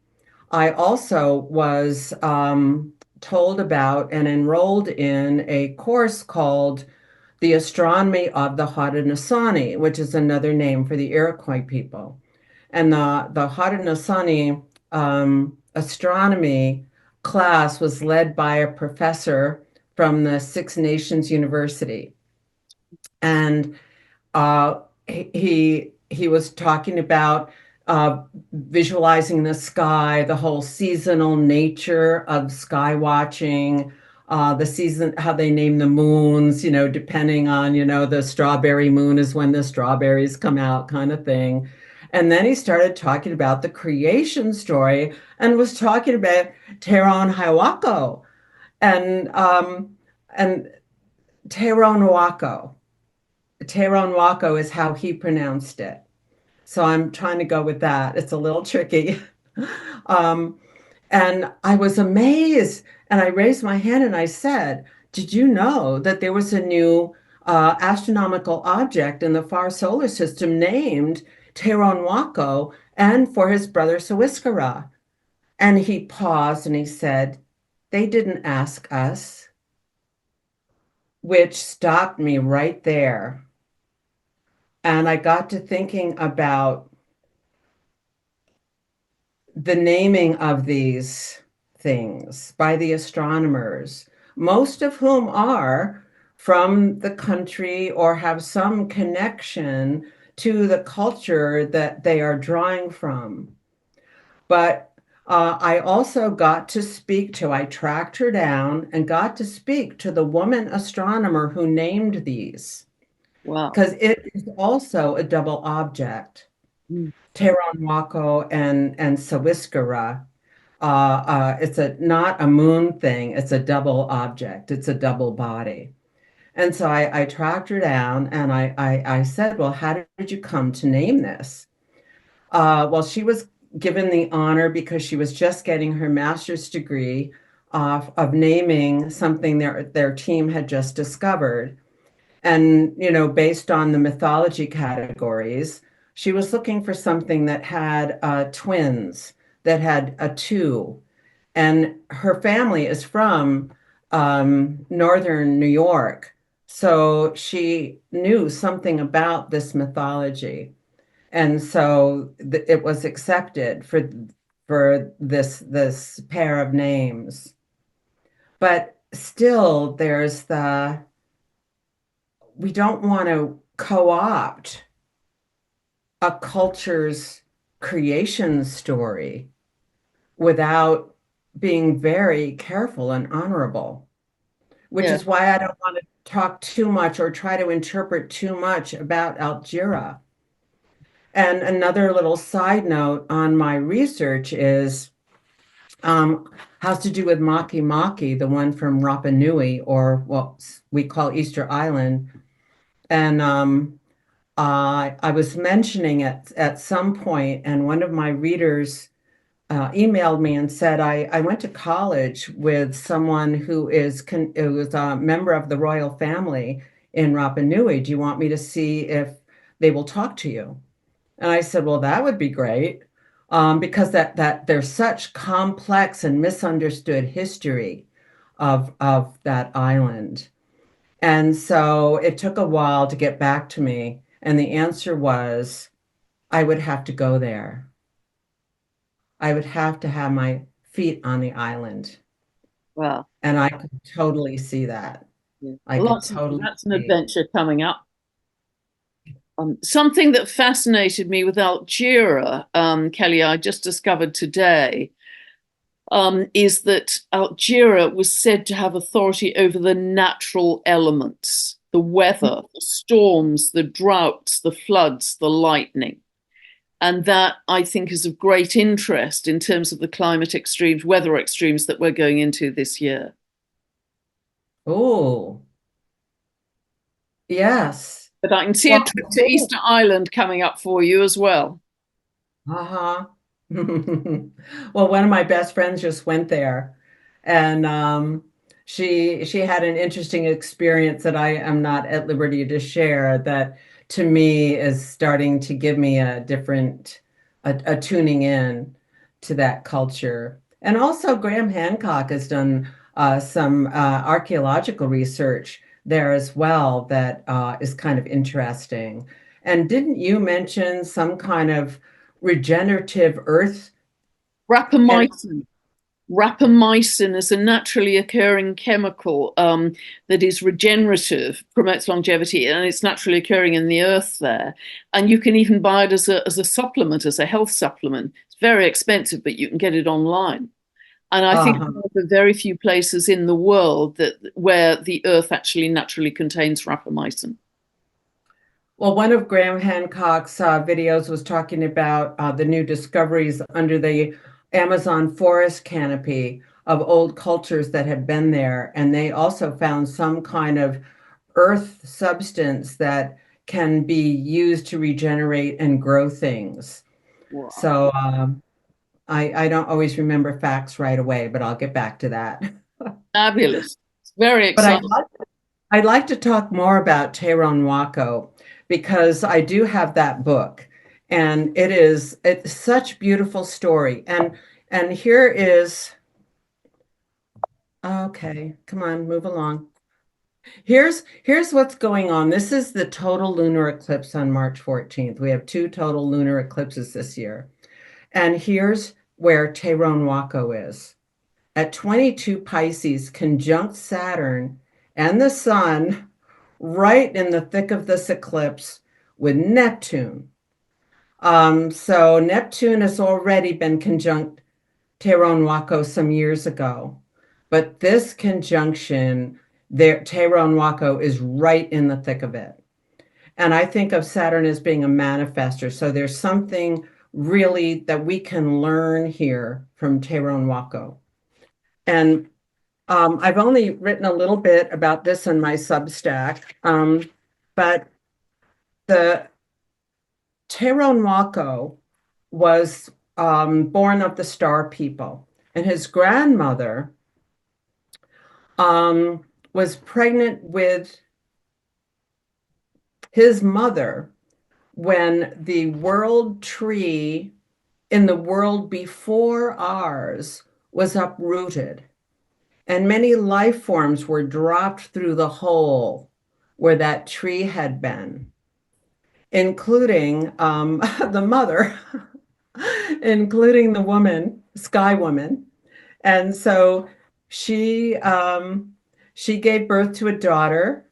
I also was told about and enrolled in a course called The Astronomy of the Haudenosaunee, which is another name for the Iroquois people. And the Haudenosaunee astronomy class was led by a professor from the Six Nations University. And uh, he was talking about visualizing the sky, the whole seasonal nature of sky watching, the season, how they name the moons, depending on, the strawberry moon is when the strawberries come out, kind of thing. And then he started talking about the creation story and was talking about Teron Haiwako and Teron Wako. Teron Wako is how he pronounced it. So I'm trying to go with that. It's a little tricky. Um, and I was amazed. And I raised my hand and I said, did you know that there was a new astronomical object in the far solar system named Teron Wako and for his brother Sawiskara? And he paused and he said, they didn't ask us, which stopped me right there. And I got to thinking about the naming of these things by the astronomers, most of whom are from the country or have some connection to the culture that they are drawing from. But I also got to speak to, I tracked her down and got to speak to the woman astronomer who named these, Wow. because it is also a double object. Mm. Teranwako and Sawiskara. It's not a moon thing, it's a double object, it's a double body. And so I tracked her down and I said, well, how did you come to name this? Well, she was given the honor because she was just getting her master's degree of naming something their team had just discovered. And, based on the mythology categories, she was looking for something that had twins, that had a two. And her family is from northern New York. So she knew something about this mythology. And so it was accepted for this pair of names. But still, we don't want to co-opt a culture's creation story without being very careful and honorable, which Yeah. is why I don't want to talk too much or try to interpret too much about Algira. And another little side note on my research is has to do with Maki Maki, the one from Rapa Nui, or what we call Easter Island. And I was mentioning it at some point, and one of my readers emailed me and said, I went to college with someone who was a member of the royal family in Rapa Nui. Do you want me to see if they will talk to you? And I said, well, that would be great, because that there's such complex and misunderstood history of that island. And so it took a while to get back to me. And the answer was, I would have to go there. I would have to have my feet on the island. Wow. And I could totally see that. Yeah. I Well, could totally that's an see. adventure coming up. Something that fascinated me with Algira, Kelly, I just discovered today, is that Algira was said to have authority over the natural elements, the weather, the storms, the droughts, the floods, the lightning. And that I think is of great interest in terms of the climate extremes, weather extremes that we're going into this year. Oh, yes. But I can see a Well, trip to Easter Island coming up for you as well. uh-huh. Well, one of my best friends just went there, and she had an interesting experience that I am not at liberty to share. That to me is starting to give me a different a tuning in to that culture. And also, Graham Hancock has done some archaeological research there as well that is kind of interesting. And didn't you mention some kind of regenerative earth? And Rapamycin. Rapamycin is a naturally occurring chemical that is regenerative, promotes longevity, and it's naturally occurring in the earth there. And you can even buy it as a supplement, as a health supplement. It's very expensive, but you can get it online. And I think it's uh-huh. one of the very few places in the world that where the earth actually naturally contains rapamycin. Well, one of Graham Hancock's videos was talking about the new discoveries under the Amazon forest canopy of old cultures that had been there. And they also found some kind of earth substance that can be used to regenerate and grow things. Wow. So I don't always remember facts right away, but I'll get back to that. Fabulous. It's very But exciting. I'd like to talk more about Teiron Wako because I do have that book and it's such beautiful story. And here is okay, come on, move along. Here's what's going on. This is the total lunar eclipse on March 14th. We have two total lunar eclipses this year. And here's where Teiron Wako is. At 22 Pisces, conjunct Saturn and the Sun, right in the thick of this eclipse with Neptune. So Neptune has already been conjunct Tehran Waco some years ago, but this conjunction, there, Tehran Waco is right in the thick of it. And I think of Saturn as being a manifester. So there's something really that we can learn here from Tehran Waco. And I've only written a little bit about this in my Substack, but the Tyrone Wako was born of the Star People, and his grandmother um, was pregnant with his mother when the world tree in the world before ours was uprooted, and many life forms were dropped through the hole where that tree had been, including the mother, including the woman, Sky Woman. And so she she gave birth to a daughter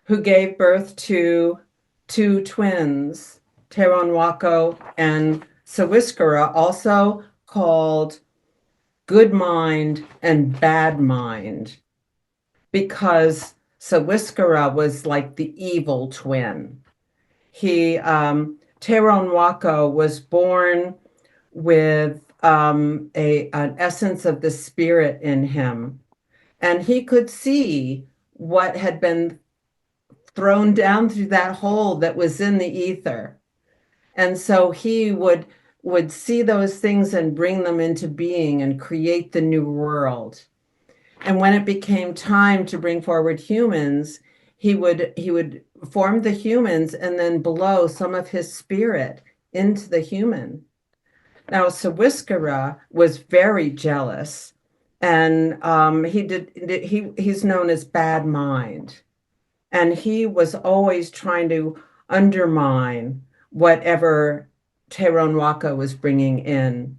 who gave birth to two twins, Teronwako and Sawiskara, also called Good Mind and Bad Mind, because Sawiskara was like the evil twin. He Teron Wako was born with an essence of the spirit in him, and he could see what had been thrown down through that hole that was in the ether, and so he would see those things and bring them into being and create the new world. And when it became time to bring forward humans, he would form the humans and then blow some of his spirit into the human. Now, Sawiskara was very jealous, and he's known as Bad Mind, and he was always trying to undermine whatever Teron Waka was bringing in.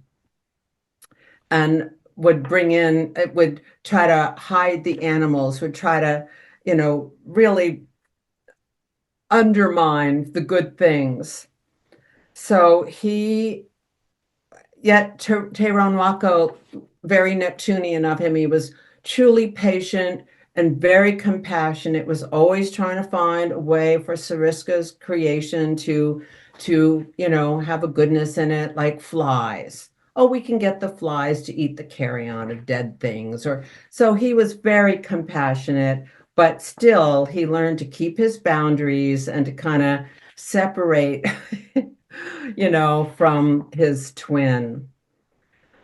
And would bring in, it would try to hide the animals, would try to, really undermine the good things. So yet Tyrone Wako, very Neptunian of him, he was truly patient and very compassionate, was always trying to find a way for Sariska's creation to have a goodness in it, like flies. Oh, we can get the flies to eat the carrion of dead things. Or so he was very compassionate, but still he learned to keep his boundaries and to kind of separate from his twin.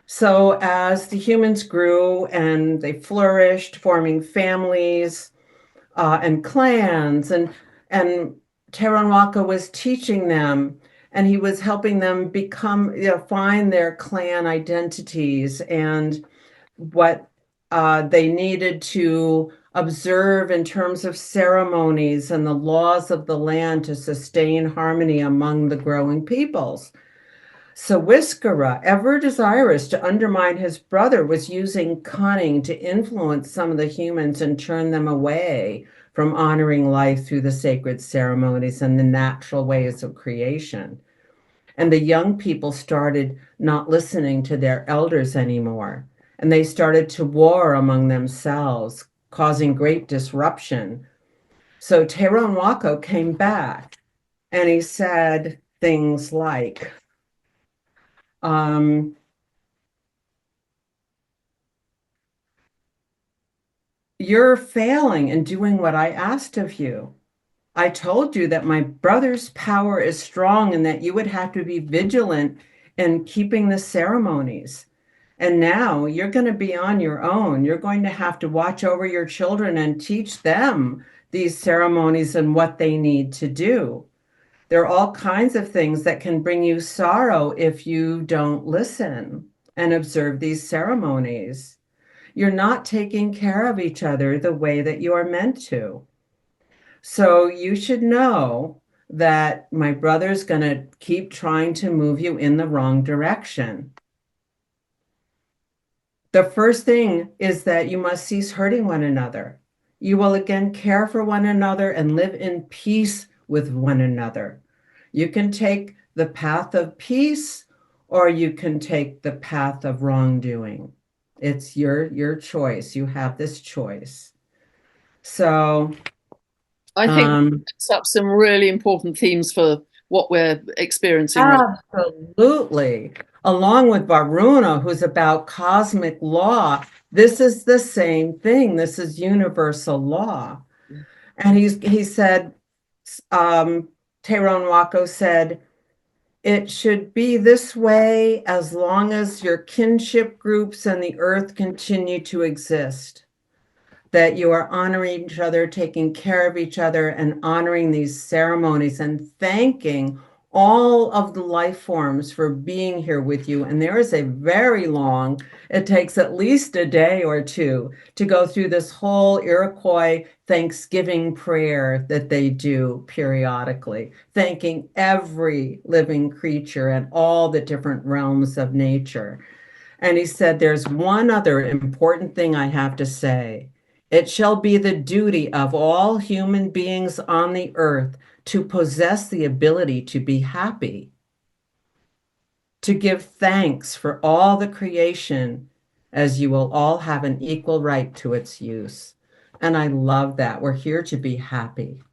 So as the humans grew and they flourished, forming families and clans, and Taranwaka was teaching them, and he was helping them find their clan identities and what they needed to observe in terms of ceremonies and the laws of the land to sustain harmony among the growing peoples. So Whiskera, ever desirous to undermine his brother, was using cunning to influence some of the humans and turn them away from honoring life through the sacred ceremonies and the natural ways of creation. And the young people started not listening to their elders anymore. And they started to war among themselves, causing great disruption. So Tyrone Wako came back and he said things like, um, you're failing in doing what I asked of you. I told you that my brother's power is strong and that you would have to be vigilant in keeping the ceremonies. And now you're going to be on your own. You're going to have to watch over your children and teach them these ceremonies and what they need to do. There are all kinds of things that can bring you sorrow if you don't listen and observe these ceremonies. You're not taking care of each other the way that you are meant to. So you should know that my brother's going to keep trying to move you in the wrong direction. The first thing is that you must cease hurting one another. You will again care for one another and live in peace with one another. You can take the path of peace or you can take the path of wrongdoing. It's your choice. You have this choice. So, I think um, that sets up some really important themes for what we're experiencing right absolutely. Along with Varuna, who's about cosmic law, this is the same thing. This is universal law. now. And he said, Tyrone Wako said, it should be this way as long as your kinship groups and the earth continue to exist, that you are honoring each other, taking care of each other, and honoring these ceremonies and thanking all of the life forms for being here with you. And there is a very long, it takes at least a day or two to go through this whole Iroquois Thanksgiving prayer that they do periodically, thanking every living creature and all the different realms of nature. And he said, there's one other important thing I have to say. It shall be the duty of all human beings on the earth to possess the ability to be happy, to give thanks for all the creation, as you will all have an equal right to its use. And I love that. We're here to be happy,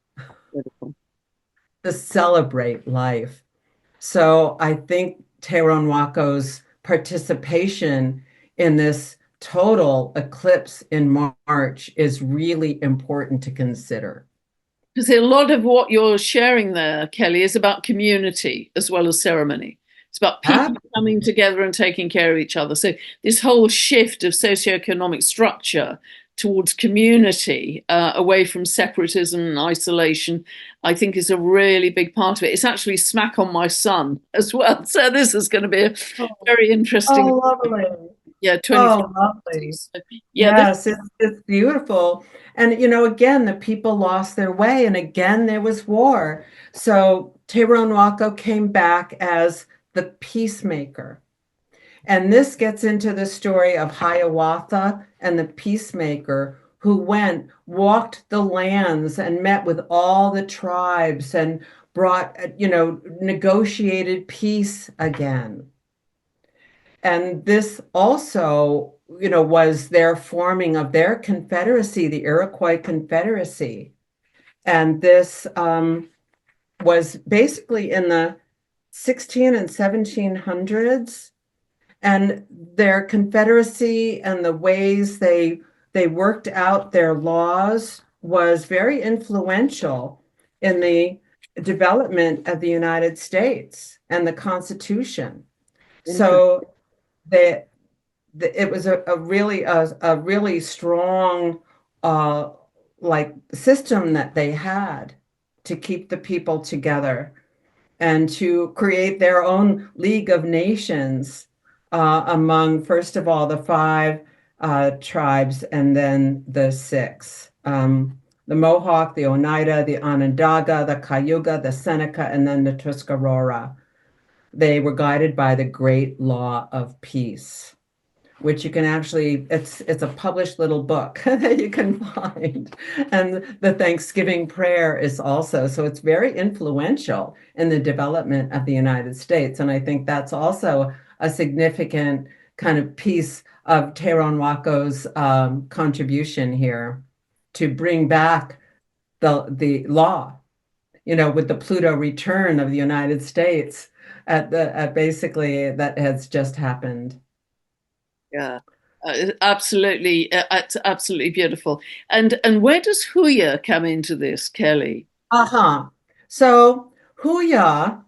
to celebrate life. So I think Tyrone Wako's participation in this total eclipse in March is really important to consider. Because a lot of what you're sharing there, Kelly, is about community as well as ceremony. It's about people coming Absolutely. together and taking care of each other. So this whole shift of socioeconomic structure towards community, away from separatism and isolation, I think is a really big part of it. It's actually smack on my son as well. So this is going to be a Oh, very interesting, oh, lovely. yeah, 20. Oh, lovely. So, yeah, this Yes, it's beautiful. And again, the people lost their way, and again there was war. So Tyrone Wako came back as the peacemaker. And this gets into the story of Hiawatha and the peacemaker who went, walked the lands and met with all the tribes and brought, negotiated peace again. And this also, was their forming of their confederacy, the Iroquois Confederacy. And this was basically in the 16 and 1700s. And their confederacy and the ways they worked out their laws was very influential in the development of the United States and the Constitution. Interesting. So they, it was a really strong uh, like system that they had to keep the people together and to create their own League of Nations among, first of all, the five tribes and then the six. The Mohawk, the Oneida, the Onondaga, the Cayuga, the Seneca, and then the Tuscarora. They were guided by the Great Law of Peace, which you can actually, it's a published little book that you can find. And the Thanksgiving prayer is also, so it's very influential in the development of the United States. And I think that's also a significant kind of piece of Teron Wako's contribution here to bring back the law, with the Pluto return of the United States at basically that has just happened. Yeah. It's absolutely beautiful. And where does Huya come into this, Kelly? Uh-huh. So Huya,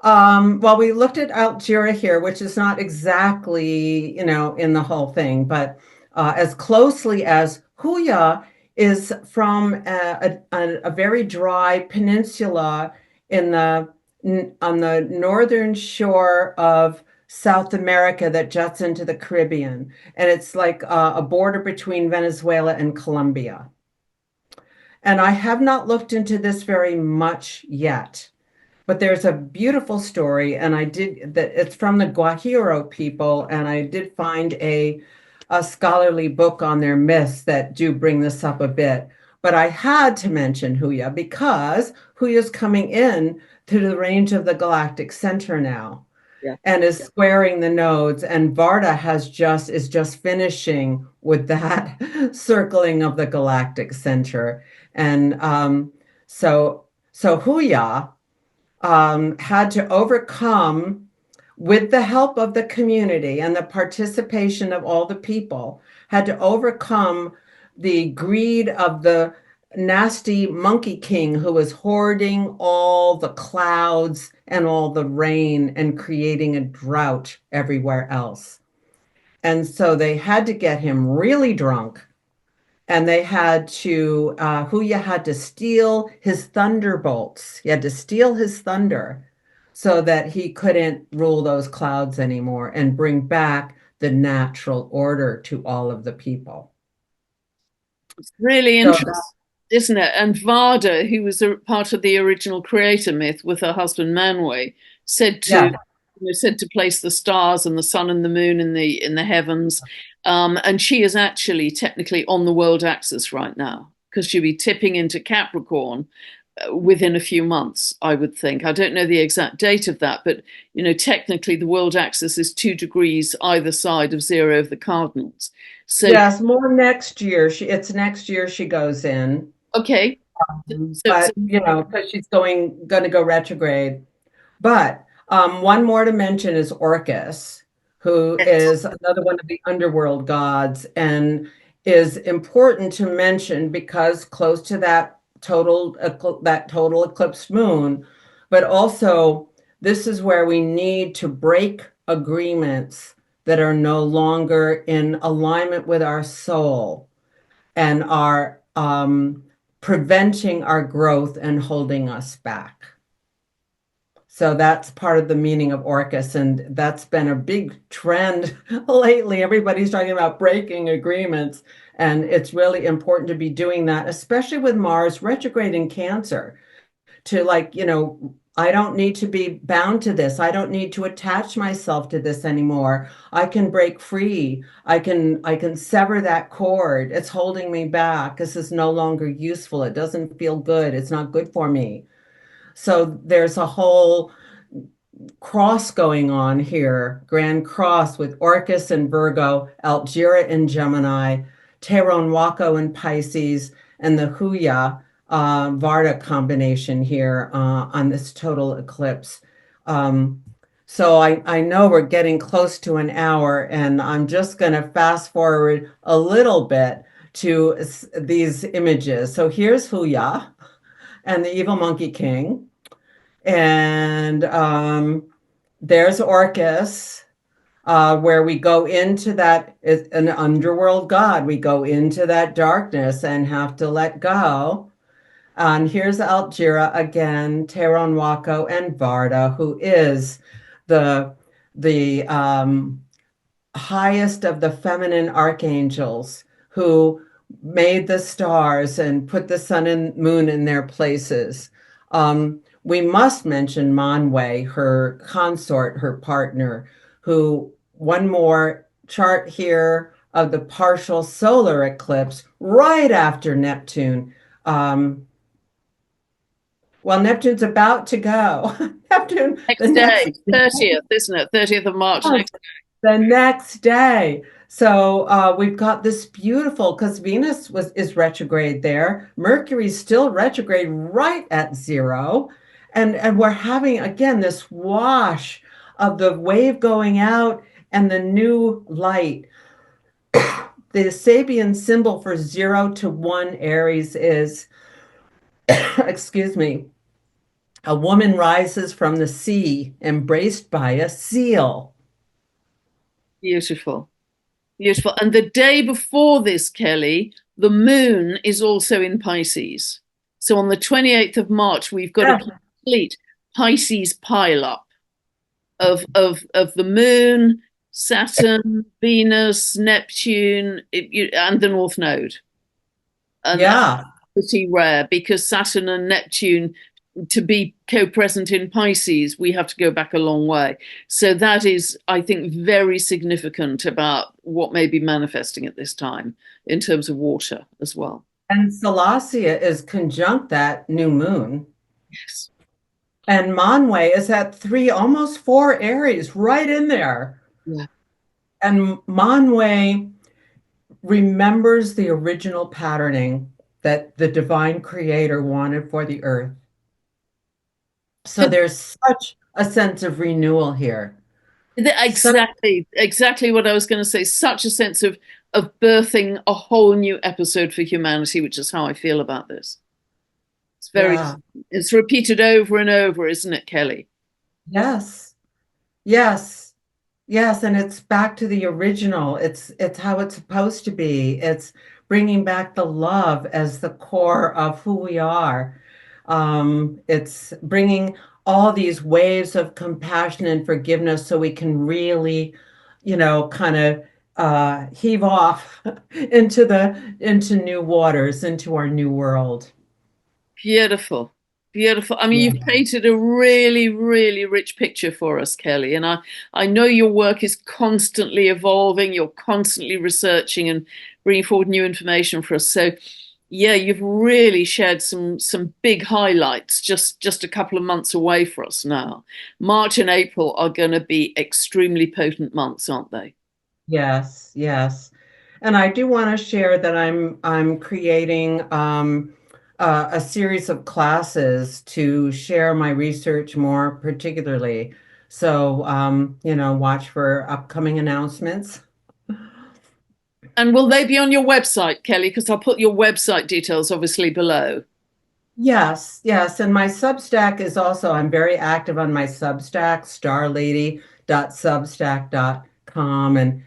well, we looked at Algira here, which is not exactly, in the whole thing, but as closely as Huya is from a very dry peninsula in on the northern shore of South America that juts into the Caribbean. And it's like a border between Venezuela and Colombia. And I have not looked into this very much yet. But there's a beautiful story, and I did that. It's from the Guajiro people, and I did find a scholarly book on their myths that do bring this up a bit. But I had to mention Huya because Huya's coming in to the range of the galactic center now Yeah. and is squaring the nodes, and Varda is just finishing with that circling of the galactic center, and so Huya had to overcome, with the help of the community and the participation of all the people, had to overcome the greed of the nasty monkey king who was hoarding all the clouds and all the rain and creating a drought everywhere else. And so they had to get him really drunk, and they had to Huya had to steal his thunderbolts. He had to steal his thunder so that he couldn't rule those clouds anymore and bring back the natural order to all of the people. It's really So interesting, isn't it? And Varda, who was a part of the original creator myth with her husband Manwe, said to yeah, said to place the stars and the sun and the moon in the heavens. And she is actually technically on the world axis right now because she'll be tipping into Capricorn within a few months, I would think. I don't know the exact date of that, but technically the world axis is 2 degrees either side of zero of the cardinals. So yes, more next year. It's next year she goes in. okay, so But because she's going to go retrograde. But one more to mention is Orcus, who is another one of the underworld gods, and is important to mention because close to that total eclipsed moon, but also this is where we need to break agreements that are no longer in alignment with our soul and are preventing our growth and holding us back. So that's part of the meaning of Orcus, and that's been a big trend lately. Everybody's talking about breaking agreements, and it's really important to be doing that, especially with Mars retrograde in Cancer, to I don't need to be bound to this. I don't need to attach myself to this anymore. I can break free. I can sever that cord. It's holding me back. This is no longer useful. It doesn't feel good. It's not good for me. So there's a whole cross going on here, Grand Cross with Orcus and Virgo, Algira in Gemini, Taron Wako in Pisces, and the Huya Varda combination here on this total eclipse. Um, so I know we're getting close to an hour, and I'm just going to fast forward a little bit to these images. So here's Huya and the Evil Monkey King. And there's Orcus, where we go into that, an underworld god. We go into that darkness and have to let go. And here's Algira again, Taron Wako, and Varda, who is the the highest of the feminine archangels who made the stars and put the sun and moon in their places. We must mention Manwë, her consort, her partner, who one more chart here of the partial solar eclipse right after Neptune. Well, Neptune's about to go. Neptune, the Next next day, 30th, isn't it? 30th of March next. the next day. So we've got this beautiful, because Venus is retrograde there. Mercury's still retrograde right at zero. And we're having, again, this wash of the wave going out and the new light. The Sabian symbol for 0 to 1 Aries is, excuse me, a woman rises from the sea, embraced by a seal. Beautiful. Beautiful. And the day before this, Kelly, the moon is also in Pisces. So on the 28th of March, we've got a Yeah. complete Pisces pileup of the moon, Saturn, Venus, Neptune, and the North Node. And that's Yeah. pretty rare because Saturn and Neptune, to be co-present in Pisces, we have to go back a long way. So that is, I think, very significant about what may be manifesting at this time in terms of water as well. And Salacia is conjunct that new moon. Yes. And Manwë is at 3, almost 4 Aries, right in there. Yeah. And Manwë remembers the original patterning that the divine creator wanted for the earth. So there's such a sense of renewal here. Such, Exactly what I was going to say. Such a sense of birthing a whole new episode for humanity, which is how I feel about this. It's very, yeah. it's repeated over and over, isn't it, Kelly? Yes. Yes. Yes, and it's back to the original. It's how it's supposed to be. It's bringing back the love as the core of who we are. It's bringing all these waves of compassion and forgiveness so we can really, kind of heave off into new waters, into our new world. Beautiful. Beautiful. I mean, Yeah. you've painted a really, really rich picture for us, Kelly. And I know your work is constantly evolving. You're constantly researching and bringing forward new information for us. So, yeah, you've really shared some big highlights just a couple of months away for us now. March and April are going to be extremely potent months, aren't they? Yes, yes. And I do want to share that I'm creating a series of classes to share my research more particularly. So watch for upcoming announcements. And will they be on your website, Kelly? Because I'll put your website details obviously below. Yes, yes. And my Substack is also, I'm very active on my Substack, starlady.substack.com. And,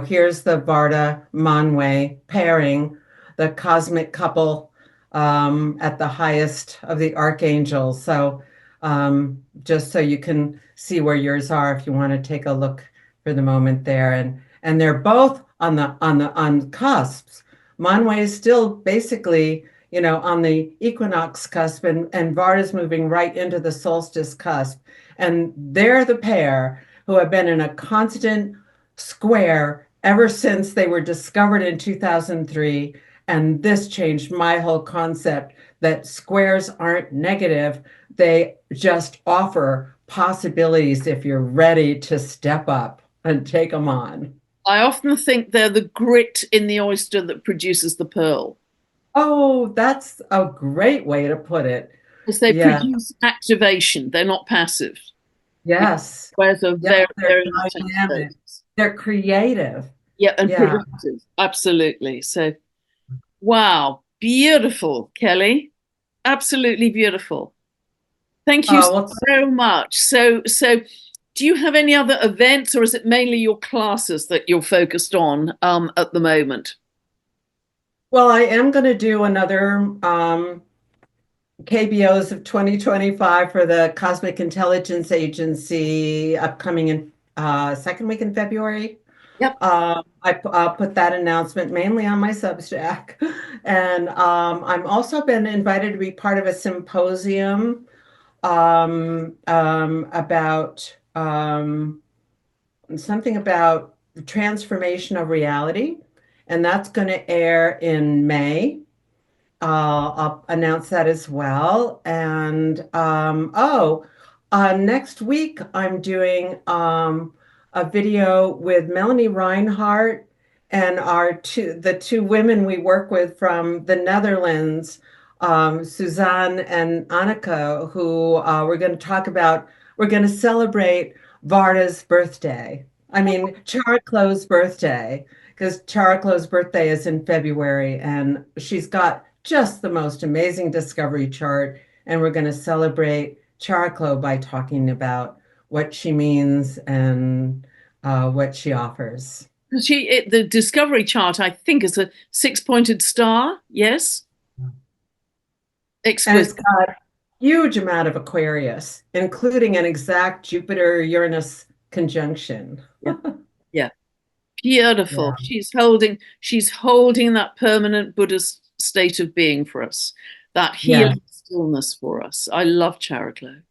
here's the Varda Manwë pairing, the cosmic couple at the highest of the archangels. So just so you can see where yours are if you want to take a look for the moment there. And they're both on cusps. Manwë is still basically on the equinox cusp, and Varda's moving right into the solstice cusp. And they're the pair who have been in a constant square ever since they were discovered in 2003. And this changed my whole concept that squares aren't negative. They just offer possibilities if you're ready to step up and take them on. I often think they're the grit in the oyster that produces the pearl, Oh, that's a great way to put it. because they Yeah. produce activation. They're not passive. Yes. Whereas are Yeah, very, they're very much dynamic. activators. They're creative. Yeah, and Yeah. productive. Absolutely. So, wow, beautiful, Kelly. Absolutely beautiful. Thank you Well, so much. So, do you have any other events, or is it mainly your classes that you're focused on at the moment? I am going to do another KBOs of 2025 for the Cosmic Intelligence Agency upcoming in second week in February. Yep. I'll put that announcement mainly on my Substack. And I'm also been invited to be part of a symposium about something about the transformation of reality. And that's going to air in May. I'll announce that as well. And next week I'm doing a video with Melanie Reinhardt and the two women we work with from the Netherlands, Suzanne and Annika, who we're going to celebrate Varda's birthday. I mean, Chariklo's birthday, because Chariklo's birthday is in February, and she's got just the most amazing discovery chart. And we're going to celebrate Chariklo by talking about what she means and what she offers. The discovery chart, I think, is a six-pointed star. Yes, And it's exquisite. got a huge amount of Aquarius, including an exact Jupiter-Uranus conjunction. Yeah, yeah, beautiful. Yeah. She's holding that permanent Buddhist state of being for us, that Yes. healing stillness for us. I love Chariklo.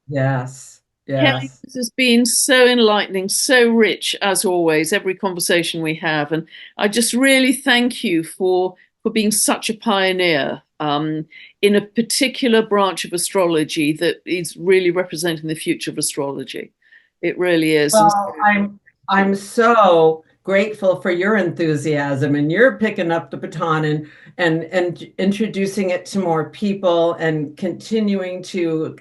Yes. Kelly, Yes. this has been so enlightening, so rich as always, every conversation we have. And I just really thank you for being such a pioneer in a particular branch of astrology that is really representing the future of astrology. It really is. And Well, I'm so grateful for your enthusiasm, and you're picking up the baton and introducing it to more people and continuing to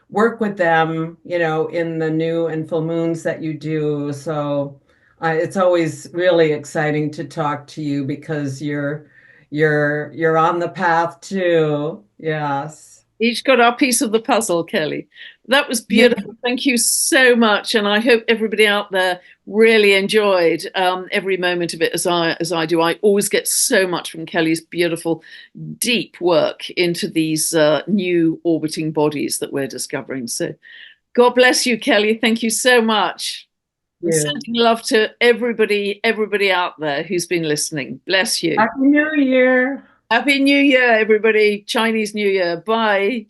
work with them, in the new and full moons that you do. So it's always really exciting to talk to you because you're on the path too. Yes. each got our piece of the puzzle, Kelly. That was Yeah. beautiful. Thank you so much, and I hope everybody out there really enjoyed every moment of it as I do. I always get so much from Kelly's beautiful, deep work into these new orbiting bodies that we're discovering. So, God bless you, Kelly. Thank you so much, and You. sending love to everybody out there who's been listening. Bless you. Happy New Year. Happy New Year, everybody. Chinese New Year. Bye.